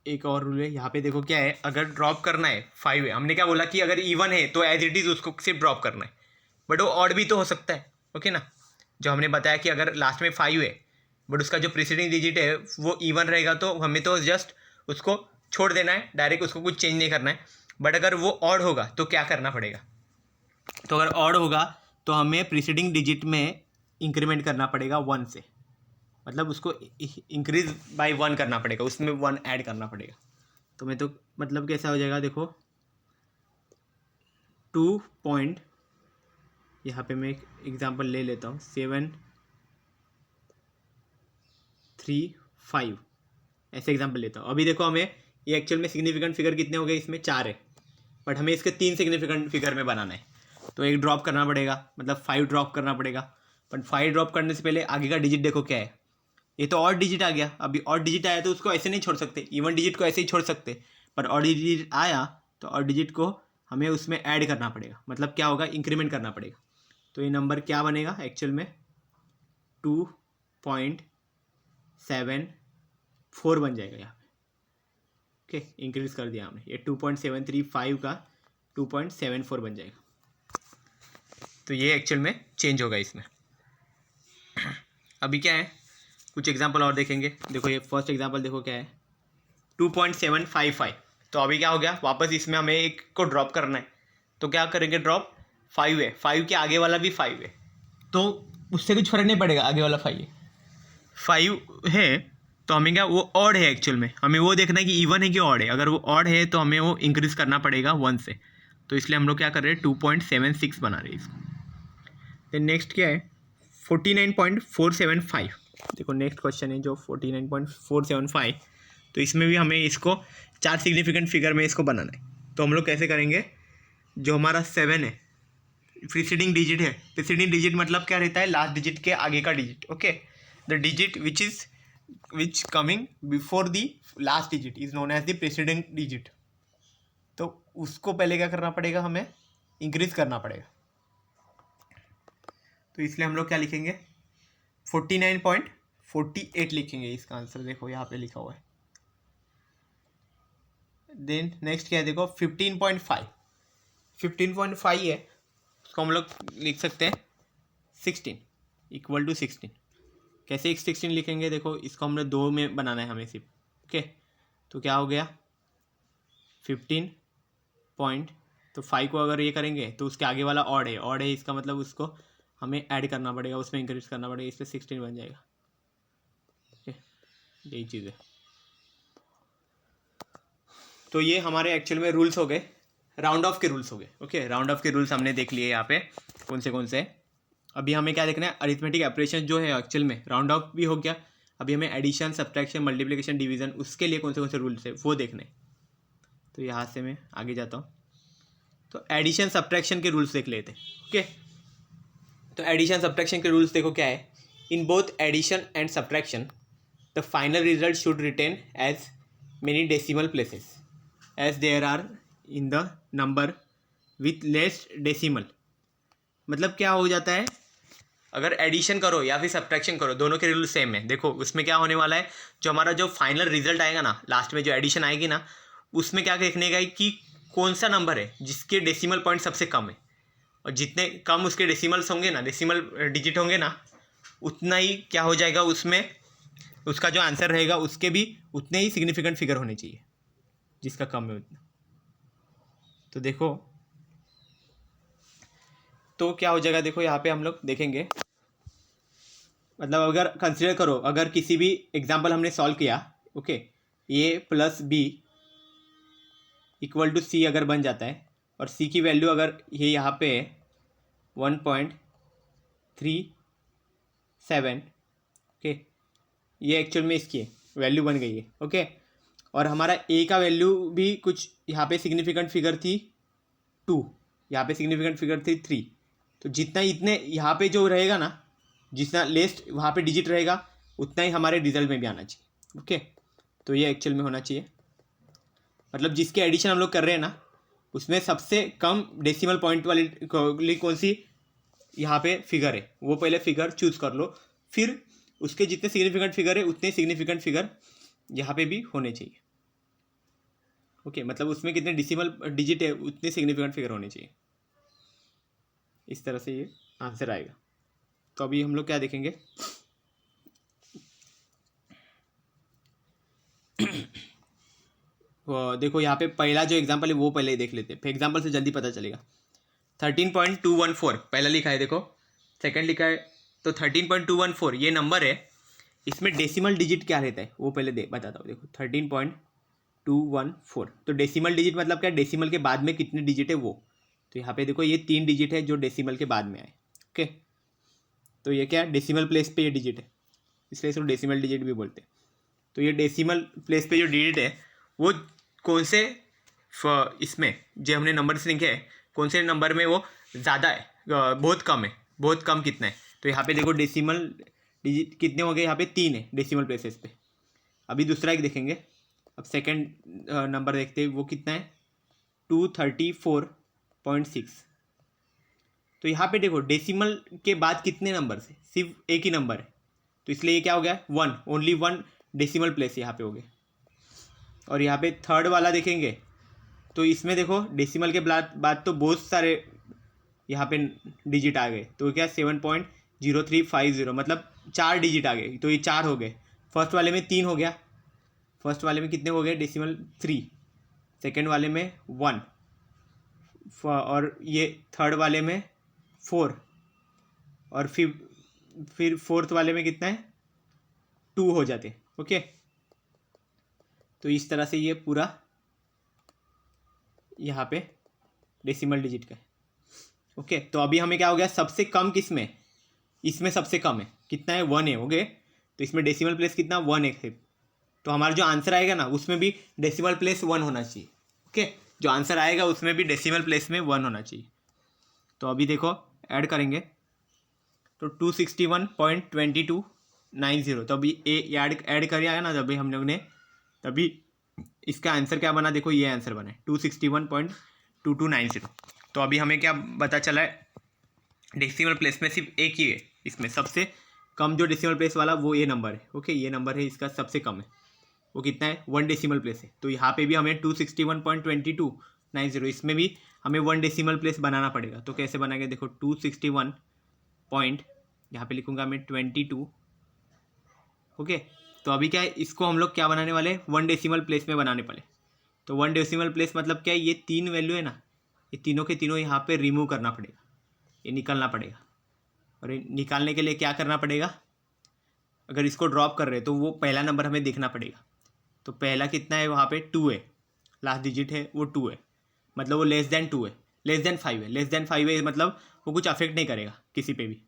एक और रूल है यहाँ पे। देखो क्या है, अगर ड्रॉप करना है 5 है, हमने क्या बोला कि अगर E1 है तो एज इट इज़ उसको सिर्फ ड्रॉप करना है, बट वो ऑड भी तो हो सकता है। ओके ना, जो हमने बताया कि अगर लास्ट में 5 है बट उसका जो प्रीसीडिंग डिजिट है वो E1 रहेगा तो हमें तो जस्ट उसको छोड़ देना है, डायरेक्ट उसको कुछ चेंज नहीं करना है। बट अगर वो ऑड होगा तो क्या करना पड़ेगा, तो अगर ऑड होगा तो हमें प्रीसीडिंग डिजिट में इंक्रीमेंट करना पड़ेगा 1 से, मतलब उसको इंक्रीज बाय 1 करना पड़ेगा, उसमें 1 ऐड करना पड़ेगा। तो मैं तो मतलब कैसा हो जाएगा, देखो 2 पॉइंट, यहाँ पे मैं एक एग्जांपल ले लेता हूँ 735 ऐसे एग्जांपल लेता हूँ। अभी देखो हमें ये एक्चुअल में सिग्निफिकेंट फिगर कितने हो गए, इसमें 4 है, बट हमें इसके 3 सिग्निफिकेंट फिगर में बनाना है। तो एक ड्रॉप करना पड़ेगा, मतलब 5 ड्रॉप करना पड़ेगा। पर 5 ड्रॉप करने से पहले आगे का डिजिट देखो क्या है, ये तो ऑड डिजिट आ गया। अभी ऑड डिजिट आया तो उसको ऐसे नहीं छोड़ सकते, इवन डिजिट को ऐसे ही छोड़ सकते, पर ऑड डिजिट आया तो ऑड डिजिट को हमें उसमें ऐड करना पड़ेगा, मतलब क्या होगा, इंक्रीमेंट करना पड़ेगा। तो ये नंबर क्या बनेगा एक्चुअल में 2.74 बन जाएगा यहाँ पे। ओके, इंक्रीज कर दिया हमने, ये 2.735 का 2.74 बन जाएगा। तो ये एक्चुअल में चेंज होगा इसमें। अभी क्या है, कुछ एग्जांपल और देखेंगे। देखो ये फर्स्ट एग्जांपल देखो क्या है 2.755। तो अभी क्या हो गया, वापस इसमें हमें एक को ड्रॉप करना है, तो क्या करेंगे, ड्रॉप 5 है, 5 के आगे वाला भी 5 है, तो उससे कुछ फर्क नहीं पड़ेगा, आगे वाला 5 है तो हमें क्या, वो ऑड है एक्चुअल में, हमें वो देखना है कि इवन है कि ऑड है। अगर वो ऑड है तो हमें वो इंक्रीज करना पड़ेगा 1 से, तो इसलिए हम लोग क्या कर रहे हैं 2.76 बना रहे हैं इसको। देन नेक्स्ट क्या है 49.475। देखो नेक्स्ट क्वेश्चन है जो 49.475, तो इसमें भी हमें इसको 4 सिग्निफिकेंट फिगर में इसको बनाना है। तो हम लोग कैसे करेंगे, जो हमारा 7 है प्रीसीडिंग डिजिट है, प्रीसीडिंग डिजिट मतलब क्या रहता है, लास्ट डिजिट के आगे का digit. Okay, the digit which coming before the last digit is known as the preceding digit. तो उसको पहले क्या करना पड़ेगा, हमें इंक्रीज करना पड़ेगा। तो इसलिए हम लोग क्या लिखेंगे 49.48 लिखेंगे इसका आंसर, देखो यहाँ पे लिखा हुआ है। देन नेक्स्ट क्या है, देखो 15.5 है, उसको हम लोग लिख सकते हैं 16 इक्वल टू 16। कैसे 16 लिखेंगे, देखो इसको हमने 2 में बनाना है हमें सिर्फ। ओके, तो क्या हो गया 15 पॉइंट, तो 5 को अगर ये करेंगे तो उसके आगे वाला ऑड है, इसका मतलब उसको हमें ऐड करना पड़ेगा, उसमें इंक्रीज करना पड़ेगा, इसलिए 16 बन जाएगा। ओके, यही चीज़ है। तो ये हमारे एक्चुअल में रूल्स हो गए, राउंड ऑफ के रूल्स हो गए। ओके, राउंड ऑफ के रूल्स हमने देख लिए यहाँ पे कौन से। अभी हमें क्या देखना है, अरिथमेटिक ऑपरेशन जो है एक्चुअल में राउंड ऑफ भी हो गया। अभी हमें एडिशन, सब्ट्रैक्शन, मल्टीप्लिकेशन, डिवीजन, उसके लिए कौन से रूल्स है वो देखने। तो यहाँ से मैं आगे जाता हूँ। तो एडिशन सब्ट्रैक्शन के रूल्स देख लेते हैं। ओके, तो एडिशन सब्ट्रैक्शन के रूल्स देखो क्या है, in both addition and subtraction the final result should retain as many decimal places as there are in the number with less decimal. मतलब क्या हो जाता है, अगर एडिशन करो या फिर सब्ट्रैक्शन करो, दोनों के रूल सेम है। देखो उसमें क्या होने वाला है, जो हमारा जो फाइनल रिजल्ट आएगा ना, लास्ट में जो एडिशन आएगी ना, उसमें क्या देखने का कि कौन सा नंबर है जिसके डेसिमल पॉइंट सबसे कम है, और जितने कम उसके डेसिमल्स होंगे ना, डेसिमल डिजिट होंगे ना, उतना ही क्या हो जाएगा, उसमें उसका जो आंसर रहेगा उसके भी उतने ही सिग्निफिकेंट फिगर होने चाहिए, जिसका कम है उतना। तो देखो तो क्या हो जाएगा, देखो यहाँ पे हम लोग देखेंगे, मतलब अगर कंसिडर करो, अगर किसी भी एग्जांपल हमने सॉल्व किया, okay, A plus B equal to C अगर बन जाता है, और सी की वैल्यू अगर ये यहाँ पे 1.37, ओके, ये एक्चुअल में इसकी वैल्यू बन गई है। ओके, और हमारा ए का वैल्यू भी कुछ यहाँ पे सिग्निफिकेंट फिगर थी 2, यहाँ पे सिग्निफिकेंट फिगर थी 3। तो जितना इतने यहाँ पे जो रहेगा ना, जितना लेस्ट वहाँ पे डिजिट रहेगा, उतना ही हमारे रिजल्ट में भी आना चाहिए। ओके, तो ये एक्चुअल में होना चाहिए, मतलब जिसके एडिशन हम लोग कर रहे हैं ना, उसमें सबसे कम डेसिमल पॉइंट वाली कौन सी यहाँ पे फिगर है, वो पहले फिगर चूज कर लो, फिर उसके जितने सिग्निफिकेंट फिगर है उतने सिग्निफिकेंट फिगर यहाँ पे भी होने चाहिए। ओके, मतलब उसमें कितने डेसिमल डिजिट है उतने सिग्निफिकेंट फिगर होने चाहिए। इस तरह से ये आंसर आएगा। तो अभी हम लोग क्या देखेंगे, देखो यहाँ पे पहला जो एग्जांपल है वो पहले ही देख लेते हैं, एग्जांपल से जल्दी पता चलेगा। 13.214 पहला लिखा है, देखो सेकंड लिखा है, तो 13.214 ये नंबर है, इसमें डेसिमल डिजिट क्या रहता है वो पहले बताता हूँ। देखो 13.214, तो डेसिमल डिजिट मतलब क्या, डेसिमल के बाद में कितने डिजिट है वो। तो यहाँ पे देखो ये 3 डिजिट है जो डेसिमल के बाद में आए। ओके, तो ये क्या डेसिमल प्लेस पे ये डिजिट है, इसलिए इसको डेसिमल डिजिट भी बोलते हैं। तो ये डेसिमल प्लेस पे जो डिजिट है वो कौन से इसमें जो हमने नंबर से लिखे हैं, कौन से नंबर में वो ज़्यादा है, बहुत कम है, बहुत कम कितना है। तो यहाँ पे देखो डेसिमल डिजिट कितने हो गए, यहाँ पे 3 है डेसिमल प्लेसेस पे। अभी दूसरा एक देखेंगे, अब सेकंड नंबर देखते हैं वो कितना है, 234.6। तो यहाँ पे देखो डेसिमल के बाद कितने नंबर है, सिर्फ एक ही नंबर है, तो इसलिए ये क्या हो गया, 1, ओनली 1 डेसिमल प्लेस यहाँ पे हो गए। और यहाँ पे थर्ड वाला देखेंगे तो इसमें देखो डेसिमल के बाद तो बहुत सारे यहाँ पे डिजिट आ गए, तो क्या 7.0350, मतलब 4 डिजिट आ गए, तो ये 4 हो गए। फर्स्ट वाले में 3 हो गया, फर्स्ट वाले में कितने हो गए डेसिमल 3, सेकेंड वाले में 1, और ये थर्ड वाले में 4, और फिर फोर्थ वाले में कितना है 2 हो जाते। ओके, तो इस तरह से ये पूरा यहाँ पे डेसिमल डिजिट का है। ओके, तो अभी हमें क्या हो गया, सबसे कम किस में, इसमें सबसे कम है कितना है, 1 है। ओके, तो इसमें डेसिमल प्लेस कितना 1 है, तो हमारा जो आंसर आएगा ना उसमें भी डेसिमल प्लेस 1 होना चाहिए। ओके, जो आंसर आएगा उसमें भी डेसिमल प्लेस में 1 होना चाहिए। तो अभी देखो ऐड करेंगे तो 261.2290, तो अभी ऐड कर आया ना तभी हम लोग ने, तभी इसका आंसर क्या बना, देखो ये आंसर बना है 261.2290। तो अभी हमें क्या पता चला है, डेसिमल प्लेस में सिर्फ एक ही है, इसमें सबसे कम जो डेसिमल प्लेस वाला वो ये नंबर है। ओके, ये नंबर है इसका सबसे कम है, वो कितना है 1 डेसिमल प्लेस है। तो यहाँ पे भी हमें 261.2290, इसमें भी हमें 1 डेसिमल प्लेस बनाना पड़ेगा। तो कैसे बनाएंगे, देखो 261 पॉइंट, यहाँ पे लिखूंगा मैं 22। ओके, तो अभी क्या है, इसको हम लोग क्या बनाने वाले, 1 डेसिमल प्लेस में बनाने पड़े। तो 1 डेसिमल प्लेस मतलब क्या है, ये 3 वैल्यू है ना, ये तीनों के तीनों यहाँ पे रिमूव करना पड़ेगा, ये निकालना पड़ेगा। और ये निकालने के लिए क्या करना पड़ेगा, अगर इसको ड्रॉप कर रहे हैं तो वो पहला नंबर हमें देखना पड़ेगा। तो पहला कितना है, वहाँ पे 2 है, लास्ट डिजिट है वो 2 है, मतलब वो लेस देन 2 है, लेस देन 5 है, लेस देन 5 है मतलब वो कुछ अफेक्ट नहीं करेगा किसी पे भी।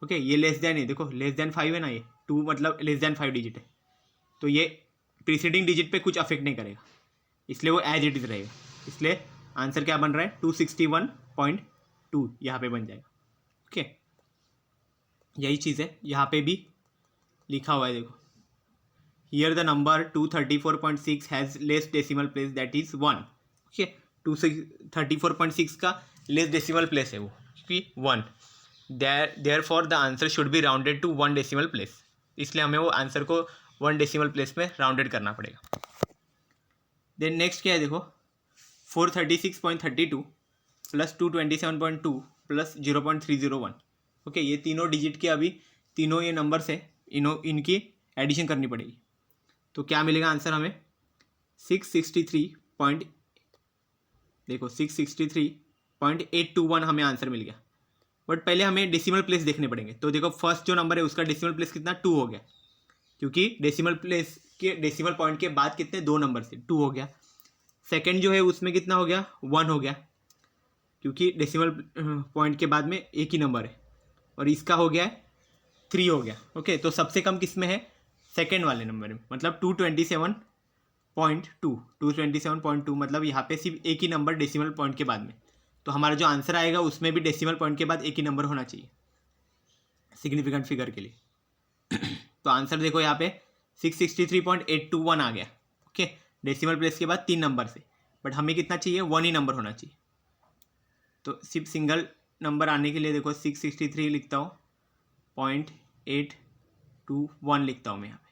ओके, ये लेस देन है, देखो लेस देन 5 है ना, ये 2 मतलब लेस देन 5 डिजिट है, तो ये प्रीसीडिंग डिजिट पे कुछ अफेक्ट नहीं करेगा, इसलिए वो एज इट इज रहेगा। इसलिए आंसर क्या बन रहा है 261.2 यहाँ पे बन जाएगा। ओके, यही चीज़ है यहाँ पे भी लिखा हुआ है, देखो here the number 234.6 has less decimal place that is 1। Okay, 234.6 का लेस डेसिमल प्लेस है वो, क्योंकि 1, therefore the answer should be rounded to 1 decimal place, इसलिए हमें वो आंसर को 1 डेसिमल प्लेस में राउंडेड करना पड़ेगा। देन नेक्स्ट क्या है, देखो 436.32 प्लस 227.2 प्लस 0.301। ओके, ये तीनों डिजिट के अभी तीनों ये नंबर्स है, इनकी एडिशन करनी पड़ेगी। तो क्या मिलेगा आंसर हमें 663 देखो 663.821 हमें आंसर मिल गया। बट पहले हमें डेसिमल प्लेस देखने पड़ेंगे। तो देखो फर्स्ट जो नंबर है उसका डेसिमल प्लेस कितना 2 हो गया, क्योंकि डेसिमल प्लेस के डेसिमल पॉइंट के बाद कितने 2 नंबर से 2 हो गया। सेकंड जो है उसमें कितना हो गया 1 हो गया, क्योंकि डेसिमल पॉइंट के बाद में एक ही नंबर है। और इसका हो गया 3 हो गया। ओके, तो सबसे कम किस में है, सेकेंड वाले नंबर में, मतलब 227.2 मतलब यहाँ पे सिर्फ एक ही नंबर डेसिमल पॉइंट के बाद में। तो हमारा जो आंसर आएगा उसमें भी डेसिमल पॉइंट के बाद एक ही नंबर होना चाहिए सिग्निफिकेंट फिगर के लिए। तो आंसर देखो यहाँ पे 663.821 आ गया। ओके, डेसिमल प्लेस के बाद 3 नंबर से, बट हमें कितना चाहिए 1 ही नंबर होना चाहिए। तो सिर्फ सिंगल नंबर आने के लिए देखो 663 लिखता हूँ, 0.821 लिखता हूँ मैं यहाँ पे।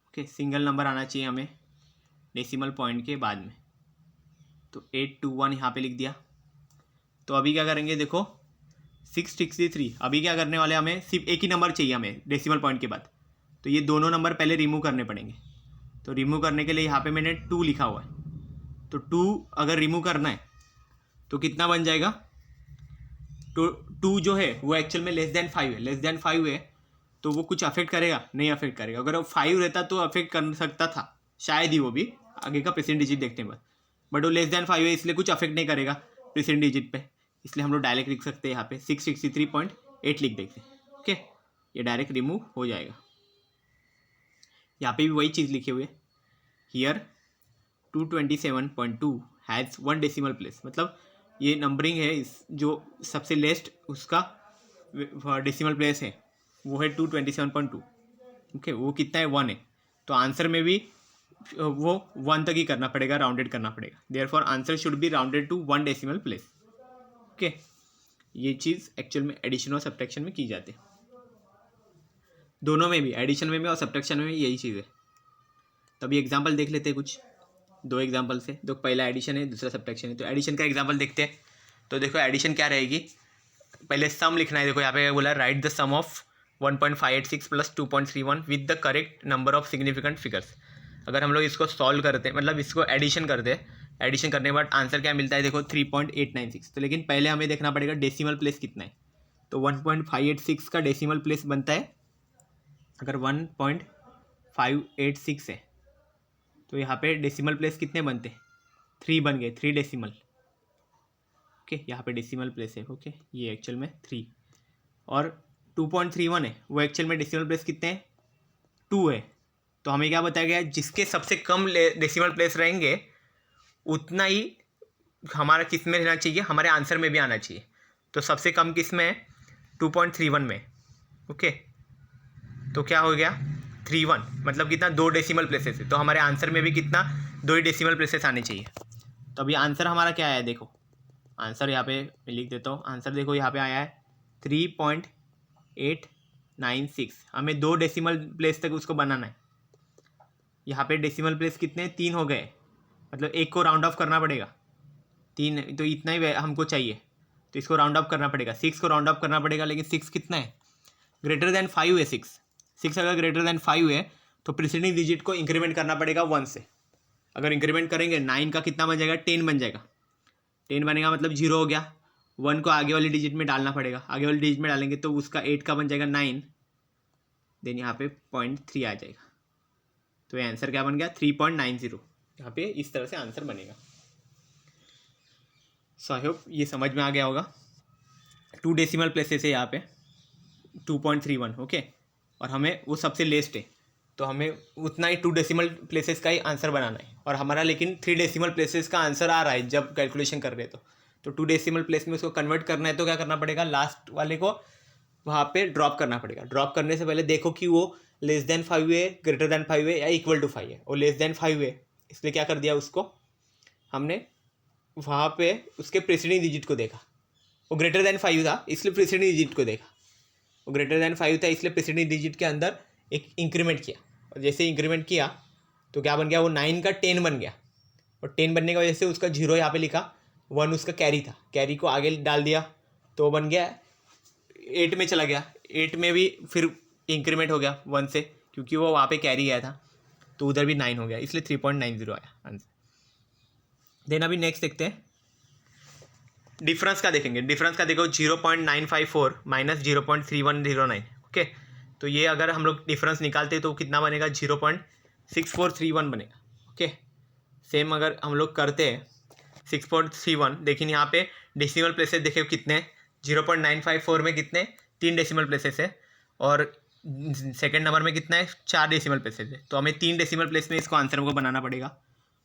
ओके, सिंगल नंबर आना चाहिए हमें डेसिमल पॉइंट के बाद में, तो 821 यहाँ पे लिख दिया। तो अभी क्या करेंगे, देखो 663 अभी क्या करने वाले, हमें सिर्फ एक ही नंबर चाहिए हमें डेसिमल पॉइंट के बाद। तो ये दोनों नंबर पहले रिमूव करने पड़ेंगे। तो रिमूव करने के लिए यहाँ पे मैंने 2 लिखा हुआ है, तो 2 अगर रिमूव करना है तो कितना बन जाएगा, तो 2 जो है वो एक्चुअल में लेस देन 5 है, लेस देन 5 है तो वो कुछ अफेक्ट करेगा, नहीं अफेक्ट करेगा। अगर वो 5 रहता तो अफेक्ट कर सकता था शायद ही, वो भी आगे का प्रेसेंट डिजिट देखने के बाद, बट वो लेस देन 5 है इसलिए कुछ अफेक्ट नहीं करेगा प्रेसेंट डिजिट पे, इसलिए हम लोग डायरेक्ट लिख सकते हैं यहाँ पे 663.8 लिख देते हैं। ओके, ये डायरेक्ट रिमूव हो जाएगा। यहाँ पे भी वही चीज़ लिखी हुई है, हियर 227.2 हैज़ 1 डेसिमल प्लेस, मतलब ये नंबरिंग है इस जो सबसे लेस्ट उसका डेसिमल प्लेस है वो है 227.2। ओके, वो कितना है 1 है। तो आंसर में भी वो 1 तक ही करना पड़ेगा, राउंडेड करना पड़ेगा। Therefore answer should be rounded to 1 decimal place. Okay, ये चीज़ एक्चुअल में एडिशन और सब्ट्रैक्शन में की जाती है, दोनों में भी, एडिशन में भी और सब्ट्रैक्शन में भी यही चीज़ है। तो अभी एग्जाम्पल देख लेते हैं कुछ, 2 एग्जाम्पल से। तो पहला एडिशन है, दूसरा सब्ट्रैक्शन है। तो एडिशन का एग्जाम्पल देखते हैं। तो देखो एडिशन क्या रहेगी, पहले सम लिखना है। देखो यहाँ पे बोला right the sum of 1.586 plus 2.31 with the correct number of significant figures. अगर हम लोग इसको सॉल्व करते हैं, मतलब इसको एडिशन करते हैं, एडिशन करने के बाद आंसर क्या मिलता है, देखो 3.896। तो लेकिन पहले हमें देखना पड़ेगा डेसिमल प्लेस कितना है। तो 1.586 का डेसिमल प्लेस बनता है, अगर 1.586 है तो यहाँ पे डेसिमल प्लेस कितने बनते हैं, 3 बन गए, 3 डेसिमल। ओके, यहाँ पे डेसिमल प्लेस है। ओके, ये एक्चुअल में 3 और 2.31 है, वो एक्चुअल में डेसिमल प्लेस कितने हैं, 2 है। तो हमें क्या बताया गया, जिसके सबसे कम डेसिमल प्लेस रहेंगे उतना ही हमारा किस में रहना चाहिए, हमारे आंसर में भी आना चाहिए। तो सबसे कम किस में है, 2.31 में। ओके, तो क्या हो गया 31, मतलब कितना, 2 डेसिमल प्लेसेस है। तो हमारे आंसर में भी कितना, 2 ही डेसिमल प्लेसेस आने चाहिए। तो अभी आंसर हमारा क्या आया, देखो आंसर यहाँ पे मैं लिख देता हूँ। आंसर देखो यहाँ पे आया है 3.896। हमें 2 डेसिमल प्लेस तक उसको बनाना है। यहाँ पे डेसिमल प्लेस कितने, 3 हो गए, मतलब एक को राउंड ऑफ करना पड़ेगा, 3 तो इतना ही हमको चाहिए। तो इसको राउंड ऑफ करना पड़ेगा, 6 को राउंड ऑफ करना पड़ेगा। लेकिन 6 कितना है, ग्रेटर देन 5 है 6 अगर ग्रेटर देन 5 है तो प्रीसीडिंग डिजिट को इंक्रीमेंट करना पड़ेगा 1 से। अगर इंक्रीमेंट करेंगे 9 का कितना बन जाएगा, 10 बन जाएगा। 10 बनेगा मतलब 0 हो गया। 1 को आगे वाली डिजिट में डालना पड़ेगा, आगे वाली डिजिट में डालेंगे तो उसका 8 का बन जाएगा 9, देन यहाँ पे 0.3 आ जाएगा। तो ये आंसर क्या बन गया, 3.90। यहाँ पे इस तरह से आंसर बनेगा। सो आई होप ये समझ में आ गया होगा। 2 डेसिमल प्लेसेस है यहाँ पे 2.31। ओके, और हमें वो सबसे लेस्ट है, तो हमें उतना ही 2 डेसिमल प्लेसेस का ही आंसर बनाना है। और हमारा लेकिन 3 डेसिमल प्लेसेस का आंसर आ रहा है जब कैलकुलेशन कर रहे हैं। तो 2 डेसिमल प्लेस में उसको कन्वर्ट करना है, तो क्या करना पड़ेगा, लास्ट वाले को वहाँ पे ड्रॉप करना पड़ेगा। ड्रॉप करने से पहले देखो कि वो लेस देन 5 है, ग्रेटर देन 5 है या इक्वल टू 5 है। और लेस देन 5 है, इसलिए क्या कर दिया, उसको हमने वहाँ पे उसके प्रीसीडिंग डिजिट को देखा। वो ग्रेटर देन 5 था इसलिए प्रीसीडिंग डिजिट को देखा, वो ग्रेटर देन 5 था इसलिए प्रीसीडिंग डिजिट के अंदर एक इंक्रीमेंट किया। और जैसे इंक्रीमेंट किया तो क्या बन गया, वो 9 का 10 बन गया। और 10 बनने की वजह से उसका 0 यहाँ पे लिखा, 1 उसका कैरी था, कैरी को आगे डाल दिया तो वो बन गया 8 में चला गया। 8 में भी फिर इंक्रीमेंट हो गया 1 से, क्योंकि वो वहाँ पे कैरी गया था, तो उधर भी 9 हो गया, इसलिए 3.90 आया आंसर। देन अभी नेक्स्ट देखते हैं, डिफरेंस का देखेंगे। डिफरेंस का देखो 0.954 माइनस 0.3109। ओके, तो ये अगर हम लोग डिफरेंस निकालते तो कितना बनेगा, 0.6431 बनेगा। ओके, सेम अगर हम लोग करते हैं 6.31, लेकिन यहाँ पे डेसिमल प्लेसेस देखिए कितने, 0.954 में कितने, 3 डेसिमल प्लेसेस है। और सेकेंड नंबर में कितना है, 4 डेसिमल प्लेसेस है। तो हमें 3 डेसिमल प्लेस में इसको आंसर को बनाना पड़ेगा।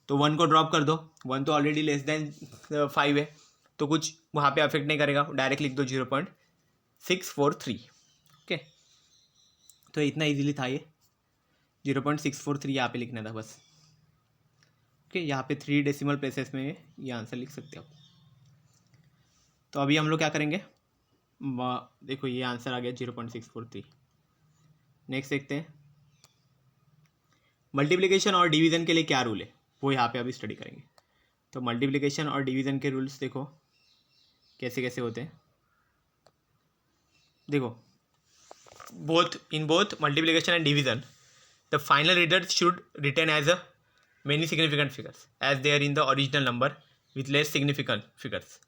तो 1 को ड्रॉप कर दो, 1 तो ऑलरेडी लेस देन 5 है, तो कुछ वहाँ पे अफेक्ट नहीं करेगा, डायरेक्ट लिख दो 0.643। ओके, तो इतना इजीली था ये, 0.643 यहाँ पे लिखना था बस। ओके, यहाँ पे 3 डेसिमल प्लेसेस में ये आंसर लिख सकते हो। तो अभी हम लोग क्या करेंगे, देखो ये आंसर आ गया 0.643। नेक्स्ट देखते हैं, मल्टीप्लिकेशन और डिवीज़न के लिए क्या रूल है, वो यहाँ पे अभी स्टडी करेंगे। तो मल्टीप्लिकेशन और डिवीज़न के रूल्स देखो कैसे कैसे होते हैं। देखो both multiplication and division the final result should retain as a many significant figures as they are in the original number with less significant figures.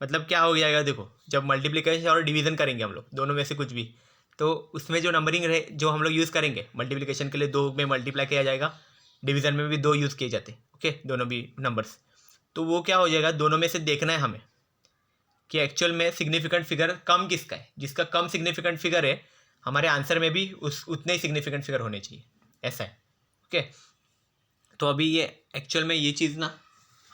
मतलब क्या हो जाएगा, देखो जब मल्टीप्लिकेशन और डिवीज़न करेंगे हम लोग दोनों में से कुछ भी, तो उसमें जो नंबरिंग रहे जो हम लोग यूज़ करेंगे, मल्टीप्लिकेशन के लिए 2 में मल्टीप्लाई किया जाएगा, डिवीज़न में भी 2 यूज़ किए जाते हैं। ओके, दोनों भी नंबर्स, तो वो क्या हो जाएगा, दोनों में से देखना है हमें कि एक्चुअल में सिग्निफिकेंट फिगर कम किसका है। जिसका कम सिग्निफिकेंट फिगर है हमारे आंसर में भी उतने ही सिग्निफिकेंट फिगर होने चाहिए, ऐसा है। ओके, तो अभी ये एक्चुअल में ये चीज़ ना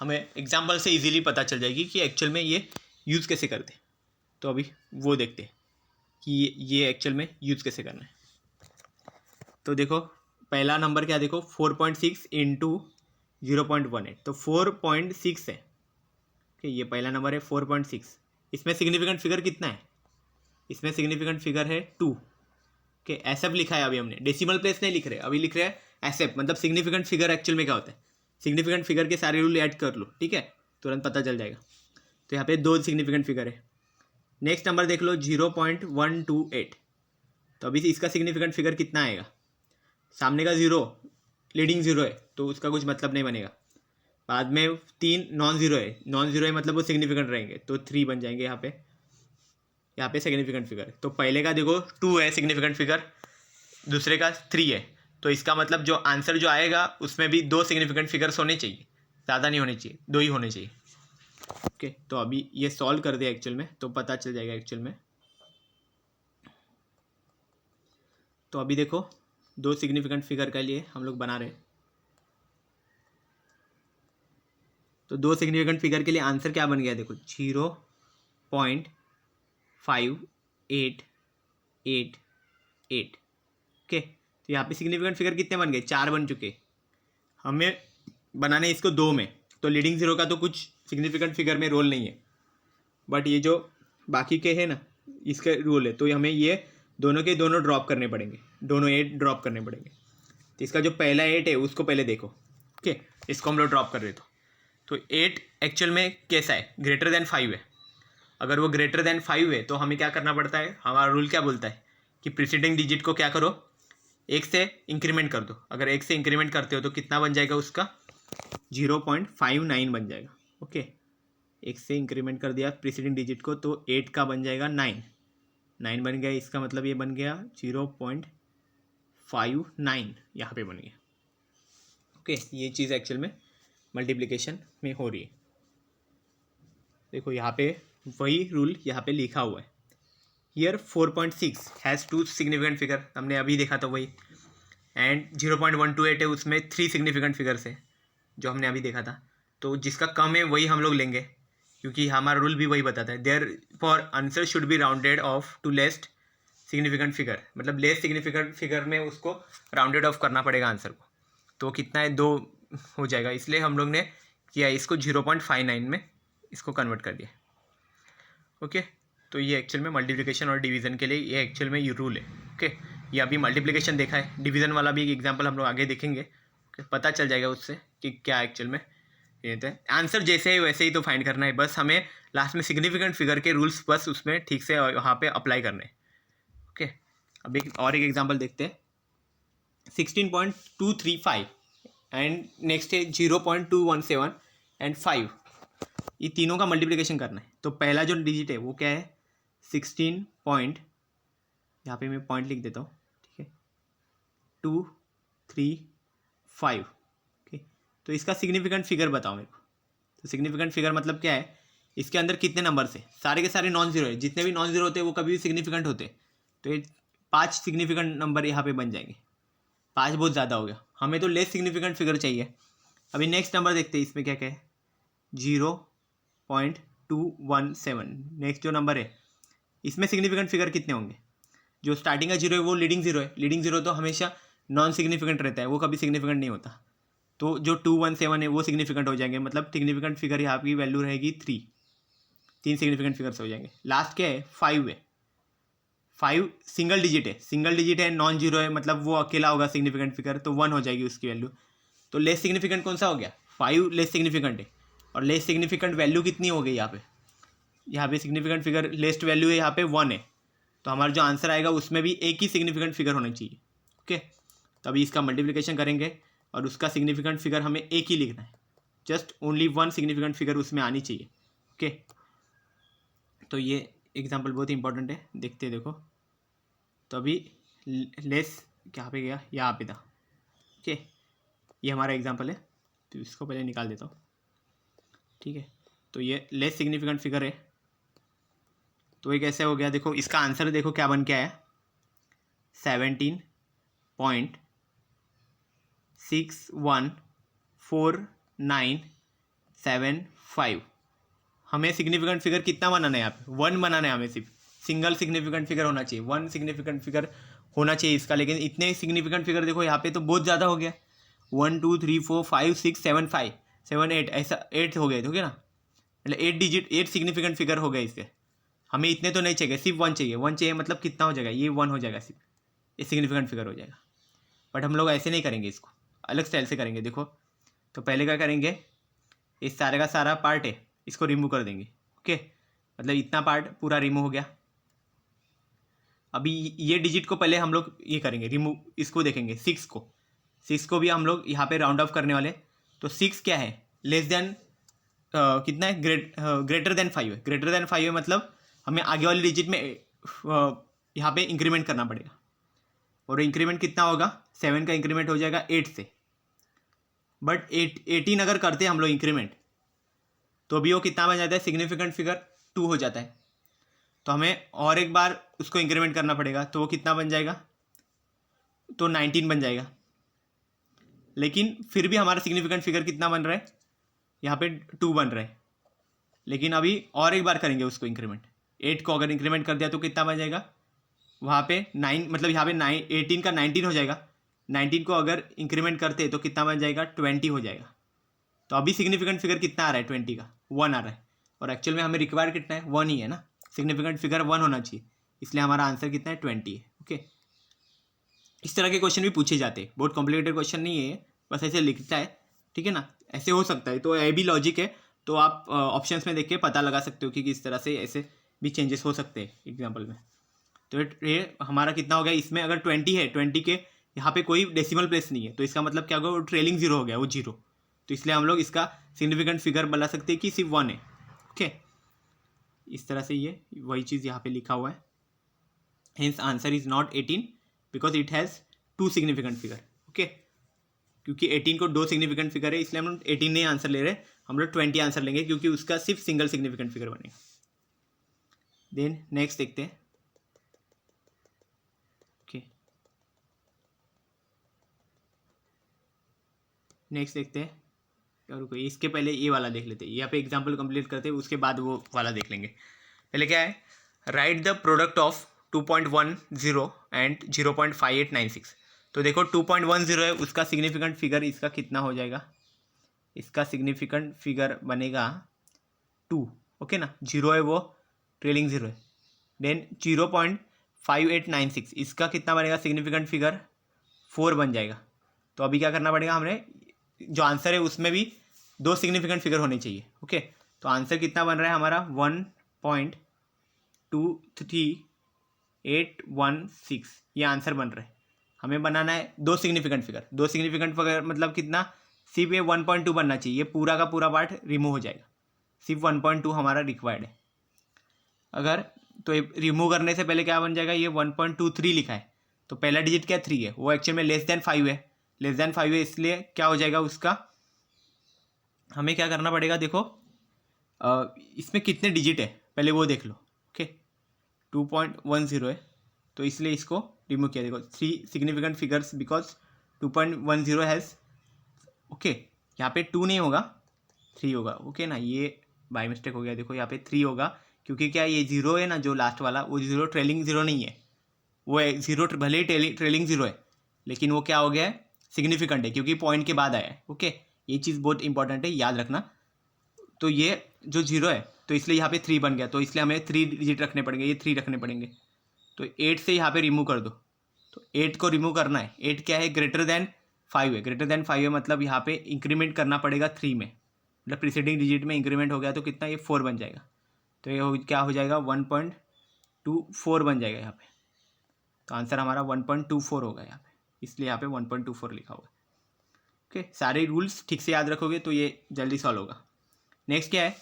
हमें एग्जाम्पल से इजीली पता चल जाएगी कि एक्चुअल में ये यूज़ कैसे करते हैं। तो अभी वो देखते हैं कि ये एक्चुअल में यूज़ कैसे करना है। तो देखो पहला नंबर क्या, देखो 4.6 इंटू 0.18, तो 4.6 है। ओके, ये पहला नंबर है 4.6। इसमें सिग्निफिकेंट फिगर कितना है, इसमें सिग्निफिकेंट फिगर है 2। ओके, एसएफ लिखा है, अभी हमने डेसिमल प्लेस नहीं लिख रहे, अभी लिख रहे हैं एसएफ, मतलब सिग्निफिकेंट फिगर एक्चुअल में क्या होता है। सिग्निफिकेंट फिगर के सारे रूल ऐड कर लो, ठीक है, तुरंत पता चल जाएगा। तो यहाँ पे 2 सिग्निफिकेंट फिगर है। नेक्स्ट नंबर देख लो 0.128, तो अभी इसका सिग्निफिकेंट फिगर कितना आएगा, सामने का 0 लीडिंग 0 है तो उसका कुछ मतलब नहीं बनेगा। बाद में 3 नॉन ज़ीरो है, नॉन ज़ीरो है मतलब वो सिग्निफिकेंट रहेंगे, तो 3 बन जाएंगे यहाँ पे सिग्निफिकेंट फिगर है। तो पहले का देखो 2 है सिग्निफिकेंट फिगर, दूसरे का 3 है, तो इसका मतलब जो आंसर जो आएगा उसमें भी 2 सिग्निफिकेंट फिगर्स होने चाहिए, ज़्यादा नहीं होने चाहिए, 2 ही होने चाहिए। ओके, तो अभी ये सॉल्व कर दिया एक्चुअल में, तो पता चल जाएगा एक्चुअल में। तो अभी देखो 2 सिग्निफिकेंट फिगर के लिए हम लोग बना रहे हैं, तो 2 सिग्निफिकेंट फिगर के लिए आंसर क्या बन गया, देखो 0.5888। ओके, तो यहाँ पे सिग्निफिकेंट फिगर कितने बन गए, 4 बन चुके। हमें बनाने इसको 2 में, तो लीडिंग 0 का तो कुछ सिग्निफिकेंट फिगर में रोल नहीं है, बट ये जो बाकी के हैं ना इसके रोल है, तो हमें ये दोनों के दोनों ड्रॉप करने पड़ेंगे, दोनों 8 ड्रॉप करने पड़ेंगे। तो इसका जो पहला 8 है उसको पहले देखो। ओके, इसको हम लोग ड्रॉप कर रहे तो 8 एक्चुअल में कैसा है, ग्रेटर देन 5 है। अगर वो ग्रेटर देन 5 है तो हमें क्या करना पड़ता है, हमारा रूल क्या बोलता है कि प्रीसीडिंग डिजिट को क्या करो, 1 से इंक्रीमेंट कर दो। अगर 1 से इंक्रीमेंट करते हो तो कितना बन जाएगा, उसका 0.59 बन जाएगा। ओके, 1 से इंक्रीमेंट कर दिया प्रीसीडिंग डिजिट को, तो 8 का बन जाएगा 9 बन गया, इसका मतलब ये बन गया 0.59 यहाँ पे बन गया। ओके, ये चीज़ एक्चुअल में मल्टीप्लिकेशन में हो रही है। देखो यहाँ पे वही रूल यहाँ पे लिखा हुआ है, हियर 4.6 हैज़ 2 सिग्निफिकेंट फिगर, हमने अभी देखा था वही, एंड 0.128 है, उसमें 3 सिग्निफिकेंट फिगर्स है जो हमने अभी देखा था। तो जिसका कम है वही हम लोग लेंगे, क्योंकि हमारा रूल भी वही बताता है, therefore answer should be rounded off to least significant figure, मतलब लेस सिग्निफिकेंट फिगर में उसको राउंडेड ऑफ करना पड़ेगा आंसर को। तो कितना है, 2 हो जाएगा, इसलिए हम लोग ने किया इसको 0.59 में इसको कन्वर्ट कर दिया। ओके, तो ये एक्चुअल में मल्टीप्लिकेशन और डिवीज़न के लिए ये एक्चुअल में ये रूल है। ओके, ये अभी मल्टीप्लिकेशन देखा है, डिवीज़न वाला भी एक एग्जांपल हम लोग आगे देखेंगे। ओके, पता चल जाएगा उससे कि क्या एक्चुअल में ये है। आंसर जैसे है वैसे ही तो फाइंड करना है, बस हमें लास्ट में सिग्निफिकेंट फिगर के रूल्स बस उसमें ठीक से वहाँ पे अप्लाई करने हैं। ओके, अब एक और एक एग्जांपल देखते हैं, 16.235 एंड नेक्स्ट है 0.217 एंड 5, ये तीनों का मल्टीप्लिकेशन करना है। तो पहला जो डिजिट है वो क्या है, 16 पॉइंट, यहाँ पे मैं पॉइंट लिख देता हूँ, ठीक है, 235। ओके, तो इसका सिग्निफिकेंट फिगर बताओ मेरे को। तो सिग्निफिकेंट फिगर मतलब क्या है, इसके अंदर कितने नंबर्स है, सारे के सारे नॉन जीरो है, जितने भी नॉन जीरो होते हैं वो कभी भी सिग्निफिकेंट होते हैं। तो ये 5 सिग्निफिकेंट नंबर यहाँ पे बन जाएंगे, 5 बहुत ज़्यादा हो गया, हमें तो लेस सिग्निफिकेंट फिगर चाहिए। अभी नेक्स्ट नंबर देखते हैं, इसमें क्या क्या है, 0.217। नेक्स्ट जो नंबर है इसमें सिग्निफिकेंट फिगर कितने होंगे, जो स्टार्टिंग का 0 है वो लीडिंग 0 है, लीडिंग 0 तो हमेशा नॉन सिग्निफिकेंट रहता है, वो कभी सिग्निफिकेंट नहीं होता। तो जो 217 है वो सिग्निफिकेंट हो जाएंगे, मतलब सिग्निफिकेंट फिगर यहाँ की वैल्यू रहेगी 3 सिग्निफिकेंट फिगर्स हो जाएंगे। लास्ट क्या है, 5 है, 5 सिंगल डिजिट है, नॉन जीरो है, मतलब वो अकेला होगा सिग्निफिकेंट फिगर, तो 1 हो जाएगी उसकी वैल्यू। तो लेस सिग्निफिकेंट कौन सा हो गया, 5 लेस सिग्निफिकेंट है, और लेस सिग्निफिकेंट वैल्यू कितनी हो गई यहाँ पे सिग्निफिकेंट फिगर लेस्ट वैल्यू है यहाँ पे 1 है, तो हमारा जो आंसर आएगा उसमें भी एक ही सिग्निफिकेंट फिगर होना चाहिए। ओके, तो अभी इसका मल्टीप्लिकेशन करेंगे और उसका सिग्निफिकेंट फिगर हमें एक ही लिखना है, जस्ट ओनली 1 सिग्निफिकेंट फिगर उसमें आनी चाहिए। ओके, तो ये एग्जाम्पल बहुत इंपॉर्टेंट है, देखते हैं देखो। तो अभी लेस कहाँ पे गया, यहाँ पे था। ओके, ये हमारा एग्जाम्पल है, तो इसको पहले निकाल देता हूँ, ठीक है। तो ये लेस सिग्निफिकेंट फिगर है, तो ये कैसे हो गया, देखो इसका आंसर देखो क्या बन के आया, 17.6149 7.5। हमें सिग्निफिकेंट फिगर कितना बनाना है यहाँ पे? 1 बनाना है हमें, सिर्फ सिंगल सिग्निफिकेंट फिगर होना चाहिए, 1 सिग्निफिकेंट फिगर होना चाहिए इसका। लेकिन इतने सिग्निफिकेंट फिगर देखो यहाँ पे तो बहुत ज़्यादा हो गया, 1 2 3 4 5 6 7 5 7 8, ऐसा 8 हो गए, ठीक है ना, मतलब 8 डिजिट 8 सिग्निफिकेंट फिगर हो गए इसके। हमें इतने तो नहीं चाहिए, सिर्फ 1 चाहिए। 1 चाहिए मतलब कितना हो जाएगा, ये 1 हो जाएगा, सिर्फ ये सिग्निफिकेंट फिगर हो जाएगा। बट हम लोग ऐसे नहीं करेंगे, इसको अलग स्टाइल से करेंगे। देखो तो पहले क्या करेंगे, इस सारे का सारा पार्ट है इसको रिमूव कर देंगे। ओके, मतलब इतना पार्ट पूरा रिमूव हो गया। अभी ये डिजिट को पहले हम लोग ये करेंगे रिमूव, इसको देखेंगे 6 को भी हम लोग यहाँ पे राउंड ऑफ करने वाले। तो 6 क्या है, लेस देन कितना है, ग्रेटर देन 5 है। ग्रेटर देन 5 है मतलब हमें आगे वाली डिजिट में यहाँ पे इंक्रीमेंट करना पड़ेगा। और इंक्रीमेंट कितना होगा, 7 का इंक्रीमेंट हो जाएगा 8 से। बट 18 अगर करते हैं हम लोग इंक्रीमेंट, तो भी वो कितना बन जाता है, सिग्निफिकेंट फिगर 2 हो जाता है। तो हमें और एक बार उसको इंक्रीमेंट करना पड़ेगा, तो वो कितना बन जाएगा, तो 19 बन जाएगा। लेकिन फिर भी हमारा सिग्निफिकेंट फिगर कितना बन रहा है, यहाँ पे 2 बन रहा है। लेकिन अभी और एक बार करेंगे उसको इंक्रीमेंट, 8 को अगर इंक्रीमेंट कर दिया तो कितना बन जाएगा, वहाँ पे 9, मतलब यहाँ पे 18 का 19 हो जाएगा। 19 को अगर इंक्रीमेंट करते तो कितना बन जाएगा, 20 हो जाएगा। तो अभी सिग्निफिकेंट फिगर कितना आ रहा है, 20 का 1 आ रहा है। और एक्चुअल में हमें रिक्वायर कितना है, 1 ही है ना, सिग्निफिकेंट फिगर 1 होना चाहिए, इसलिए हमारा आंसर कितना है, 20 है। ओके, इस तरह के क्वेश्चन भी पूछे जाते हैं, बहुत कॉम्प्लिकेटेड क्वेश्चन नहीं है, बस ऐसे लिखता है, ठीक है ना, ऐसे हो सकता है। तो ये भी लॉजिक है, तो आप ऑप्शंस में देख के पता लगा सकते हो कि किस तरह से ऐसे भी चेंजेस हो सकते हैं एग्जाम्पल में। तो ये हमारा कितना हो गया, इसमें अगर 20 है, 20 के यहाँ पे कोई डेसिमल प्लेस नहीं है, तो इसका मतलब क्या होगा, वो ट्रेलिंग जीरो हो गया, वो जीरो। तो इसलिए हम लोग इसका सिग्निफिकेंट फिगर बता सकते हैं कि सिर्फ 1 है। ओके, इस तरह से ये वही चीज़ यहाँ पे लिखा हुआ है। Hence answer is not 18 because it has 2 significant figure. Okay, क्योंकि 18 को 2 सिग्निफिकेंट फिगर है, इसलिए हम लोग 18 नहीं आंसर ले रहे, हम लोग 20 आंसर लेंगे, क्योंकि उसका सिर्फ सिंगल सिग्निफिकेंट फिगर बनेगा। देन नेक्स्ट देखते हैं। ओके, नेक्स्ट देखते हैं, और कोई इसके पहले ये वाला देख लेते हैं, यहाँ पे एग्जाम्पल कंप्लीट करते हैं, उसके बाद वो वाला देख लेंगे। पहले क्या है, right the product of 2.10 and 0.5896। तो देखो 2.10 है, उसका सिग्निफिकेंट फिगर इसका कितना हो जाएगा, इसका सिग्निफिकेंट फिगर बनेगा 2। ओके ना, 0 है वो ट्रेलिंग जीरो है। देन 0.5896 इसका कितना बनेगा, सिग्निफिकेंट फिगर 4 बन जाएगा। तो अभी क्या करना पड़ेगा, हमने जो आंसर है उसमें भी 2 सिग्निफिकेंट फिगर होने चाहिए। ओके, तो आंसर कितना बन रहा है हमारा, 1.23816, ये आंसर बन रहा है। हमें बनाना है 2 सिग्निफिकेंट फिगर। 2 सिग्निफिकेंट फिगर मतलब कितना, सिर्फ ये 1.2 बनना चाहिए, ये पूरा का पूरा पार्ट रिमूव हो जाएगा, सिर्फ 1.2 हमारा रिक्वायर्ड है। अगर तो रिमूव करने से पहले क्या बन जाएगा, ये 1.23 लिखा है, तो पहला डिजिट क्या 3 है, वो एक्चुअल में लेस देन 5 है, लेस देन 5 है, इसलिए क्या हो जाएगा उसका, हमें क्या करना पड़ेगा, देखो इसमें कितने डिजिट है पहले वो देख लो। ओके, 2.10 है, तो इसलिए इसको रिमूव किया। देखो 3 significant figures because 2.10 has, okay, यहाँ पे 2 नहीं होगा, 3 होगा। ओके ना, ये बाय मिस्टेक हो गया, देखो यहाँ पे 3 होगा, क्योंकि क्या ये 0 है ना, जो लास्ट वाला वो 0 ट्रेलिंग जीरो नहीं है, वो 0 भले ही ट्रेलिंग जीरो है, लेकिन वो क्या हो गया है, सिग्निफिकेंट है, क्योंकि पॉइंट के बाद आया है। ओके, ये चीज़ बहुत इंपॉर्टेंट है, याद रखना। तो ये जो 0 है, तो इसलिए यहाँ पे 3 बन गया, तो इसलिए हमें 3 डिजिट रखने पड़ेंगे, ये 3 रखने पड़ेंगे। तो 8 से यहाँ पे रिमूव कर दो, तो 8 को रिमूव करना है। 8 क्या है, ग्रेटर देन 5 है, ग्रेटर देन 5 है मतलब यहाँ पे इंक्रीमेंट करना पड़ेगा 3 में, मतलब प्रीसीडिंग डिजिट में इंक्रीमेंट हो गया तो कितना, ये 4 बन जाएगा। तो ये क्या हो जाएगा, 1.24 बन जाएगा यहाँ पे। तो आंसर हमारा 1.24 होगा यहाँ पे, इसलिए यहाँ पे 1.24 लिखा हुआ है। ओके, सारे रूल्स ठीक से याद रखोगे तो ये जल्दी सॉल्व होगा। नेक्स्ट क्या है,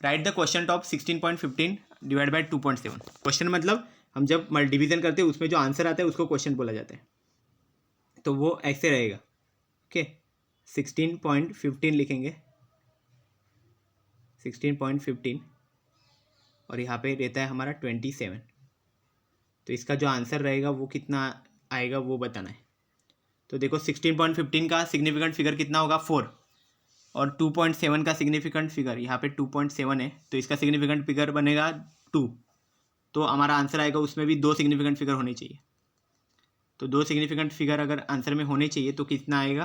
right the question top 16.15 divide by 2.7। Question मतलब हम जब डिवीजन करते हैं उसमें जो आंसर आता है उसको क्वेश्चन बोला जाता है, तो वो ऐसे रहेगा। ओके, 16.15 लिखेंगे, 16.15, और यहाँ पे रहता है हमारा 27। तो इसका जो आंसर रहेगा वो कितना आएगा वो बताना है। तो देखो 16.15 का सिग्निफिकेंट फिगर कितना होगा, 4। और 2.7 का सिग्निफिकेंट फिगर यहाँ पे 2.7 है, तो इसका सिग्निफिकेंट फिगर बनेगा 2। तो हमारा आंसर आएगा, उसमें भी 2 सिग्निफिकेंट फिगर होने चाहिए। तो 2 सिग्निफिकेंट फिगर अगर आंसर में होने चाहिए तो कितना आएगा?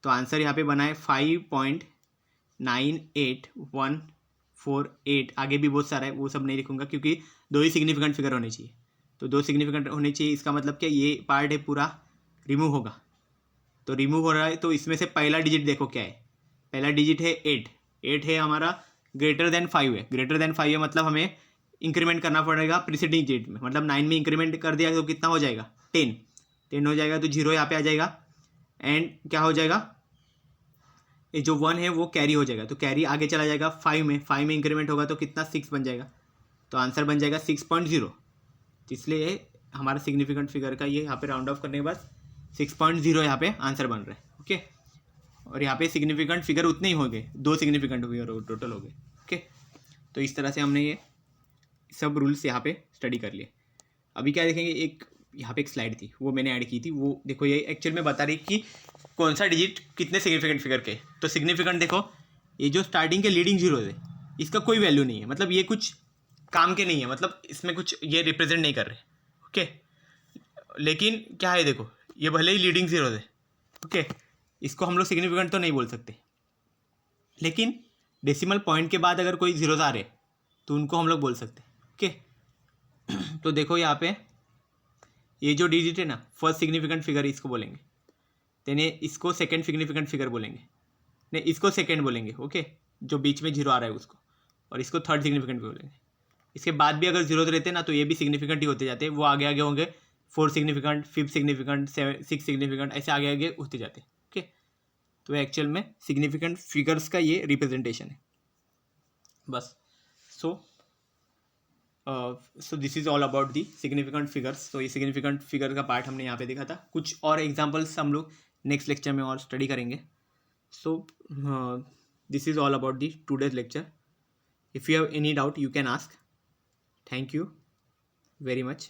तो आंसर यहाँ पे बना है 5.98148। आगे भी बहुत सारा है, वो सब नहीं लिखूंगा क्योंकि 2 ही सिग्निफिकेंट फिगर होने चाहिए। तो 2 सिग्निफिकेंट होने चाहिए, इसका मतलब क्या, ये पार्ट है पूरा रिमूव होगा। तो रिमूव हो रहा है, तो इसमें से पहला डिजिट देखो क्या है। पहला डिजिट है 8 है हमारा, ग्रेटर देन 5 है। ग्रेटर देन 5 है मतलब हमें इंक्रीमेंट करना पड़ेगा प्रीसीडिंग डिजिट में, मतलब 9 में इंक्रीमेंट कर दिया तो कितना हो जाएगा? 10 हो जाएगा। तो 0 यहाँ पे आ जाएगा एंड क्या हो जाएगा, ये जो 1 है वो कैरी हो जाएगा। तो कैरी आगे चला जाएगा 5 में इंक्रीमेंट होगा तो कितना? 6 बन जाएगा। तो आंसर बन जाएगा 6.0। इसलिए हमारा सिग्निफिकेंट फिगर का ये यहाँ पे राउंड ऑफ करने के बाद 6.0 यहाँ पे आंसर बन रहा है। ओके, और यहाँ पे सिग्निफिकेंट फिगर उतने ही हो गए, 2 सिग्निफिकेंट फिगर टोटल हो गए। ओके, तो इस तरह से हमने ये सब रूल्स यहाँ पे स्टडी कर लिए। अभी क्या देखेंगे, एक यहाँ पे एक स्लाइड थी वो मैंने ऐड की थी, वो देखो ये एक्चुअल में बता रही कि कौन सा डिजिट कितने सिग्निफिकेंट फिगर के। तो सिग्निफिकेंट देखो, ये जो स्टार्टिंग के लीडिंग जीरो है इसका कोई वैल्यू नहीं है, मतलब ये कुछ काम के नहीं है, मतलब इसमें कुछ ये रिप्रेजेंट नहीं कर रहे। ओके, लेकिन क्या है देखो, ये भले ही लीडिंग जीरो है, ओके, इसको हम लोग सिग्निफिकेंट तो नहीं बोल सकते, लेकिन डेसिमल पॉइंट के बाद अगर कोई जीरोज आ रहे तो उनको हम लोग बोल सकते हैं। ओके, तो देखो यहाँ पे ये जो डिजिट है ना, फर्स्ट सिग्निफिकेंट फिगर इसको बोलेंगे, तेने इसको सेकंड सिग्निफिकेंट फिगर बोलेंगे, नहीं इसको सेकंड बोलेंगे। ओके, जो बीच में जीरो आ रहा है उसको, और इसको थर्ड सिग्निफिकेंट बोलेंगे। इसके बाद भी अगर जीरो रहते ना तो ये भी सिग्निफिकेंट ही होते जाते हैं, वो आगे आगे होंगे 4 सिग्निफिकेंट, 5 सिग्निफिकेंट, 6 सिग्निफिकेंट, ऐसे आगे आगे होते जाते हैं। ओके, तो एक्चुअल में सिग्निफिकेंट फिगर्स का ये रिप्रेजेंटेशन है बस। So this is all about the significant figures. तो ये सिग्निफिकेंट फिगर का पार्ट हमने यहाँ पे देखा था, कुछ और एग्जांपल्स हम लोग नेक्स्ट लेक्चर में और स्टडी करेंगे। So this is all about the today's lecture. If you have any doubt you can ask. Thank you very much.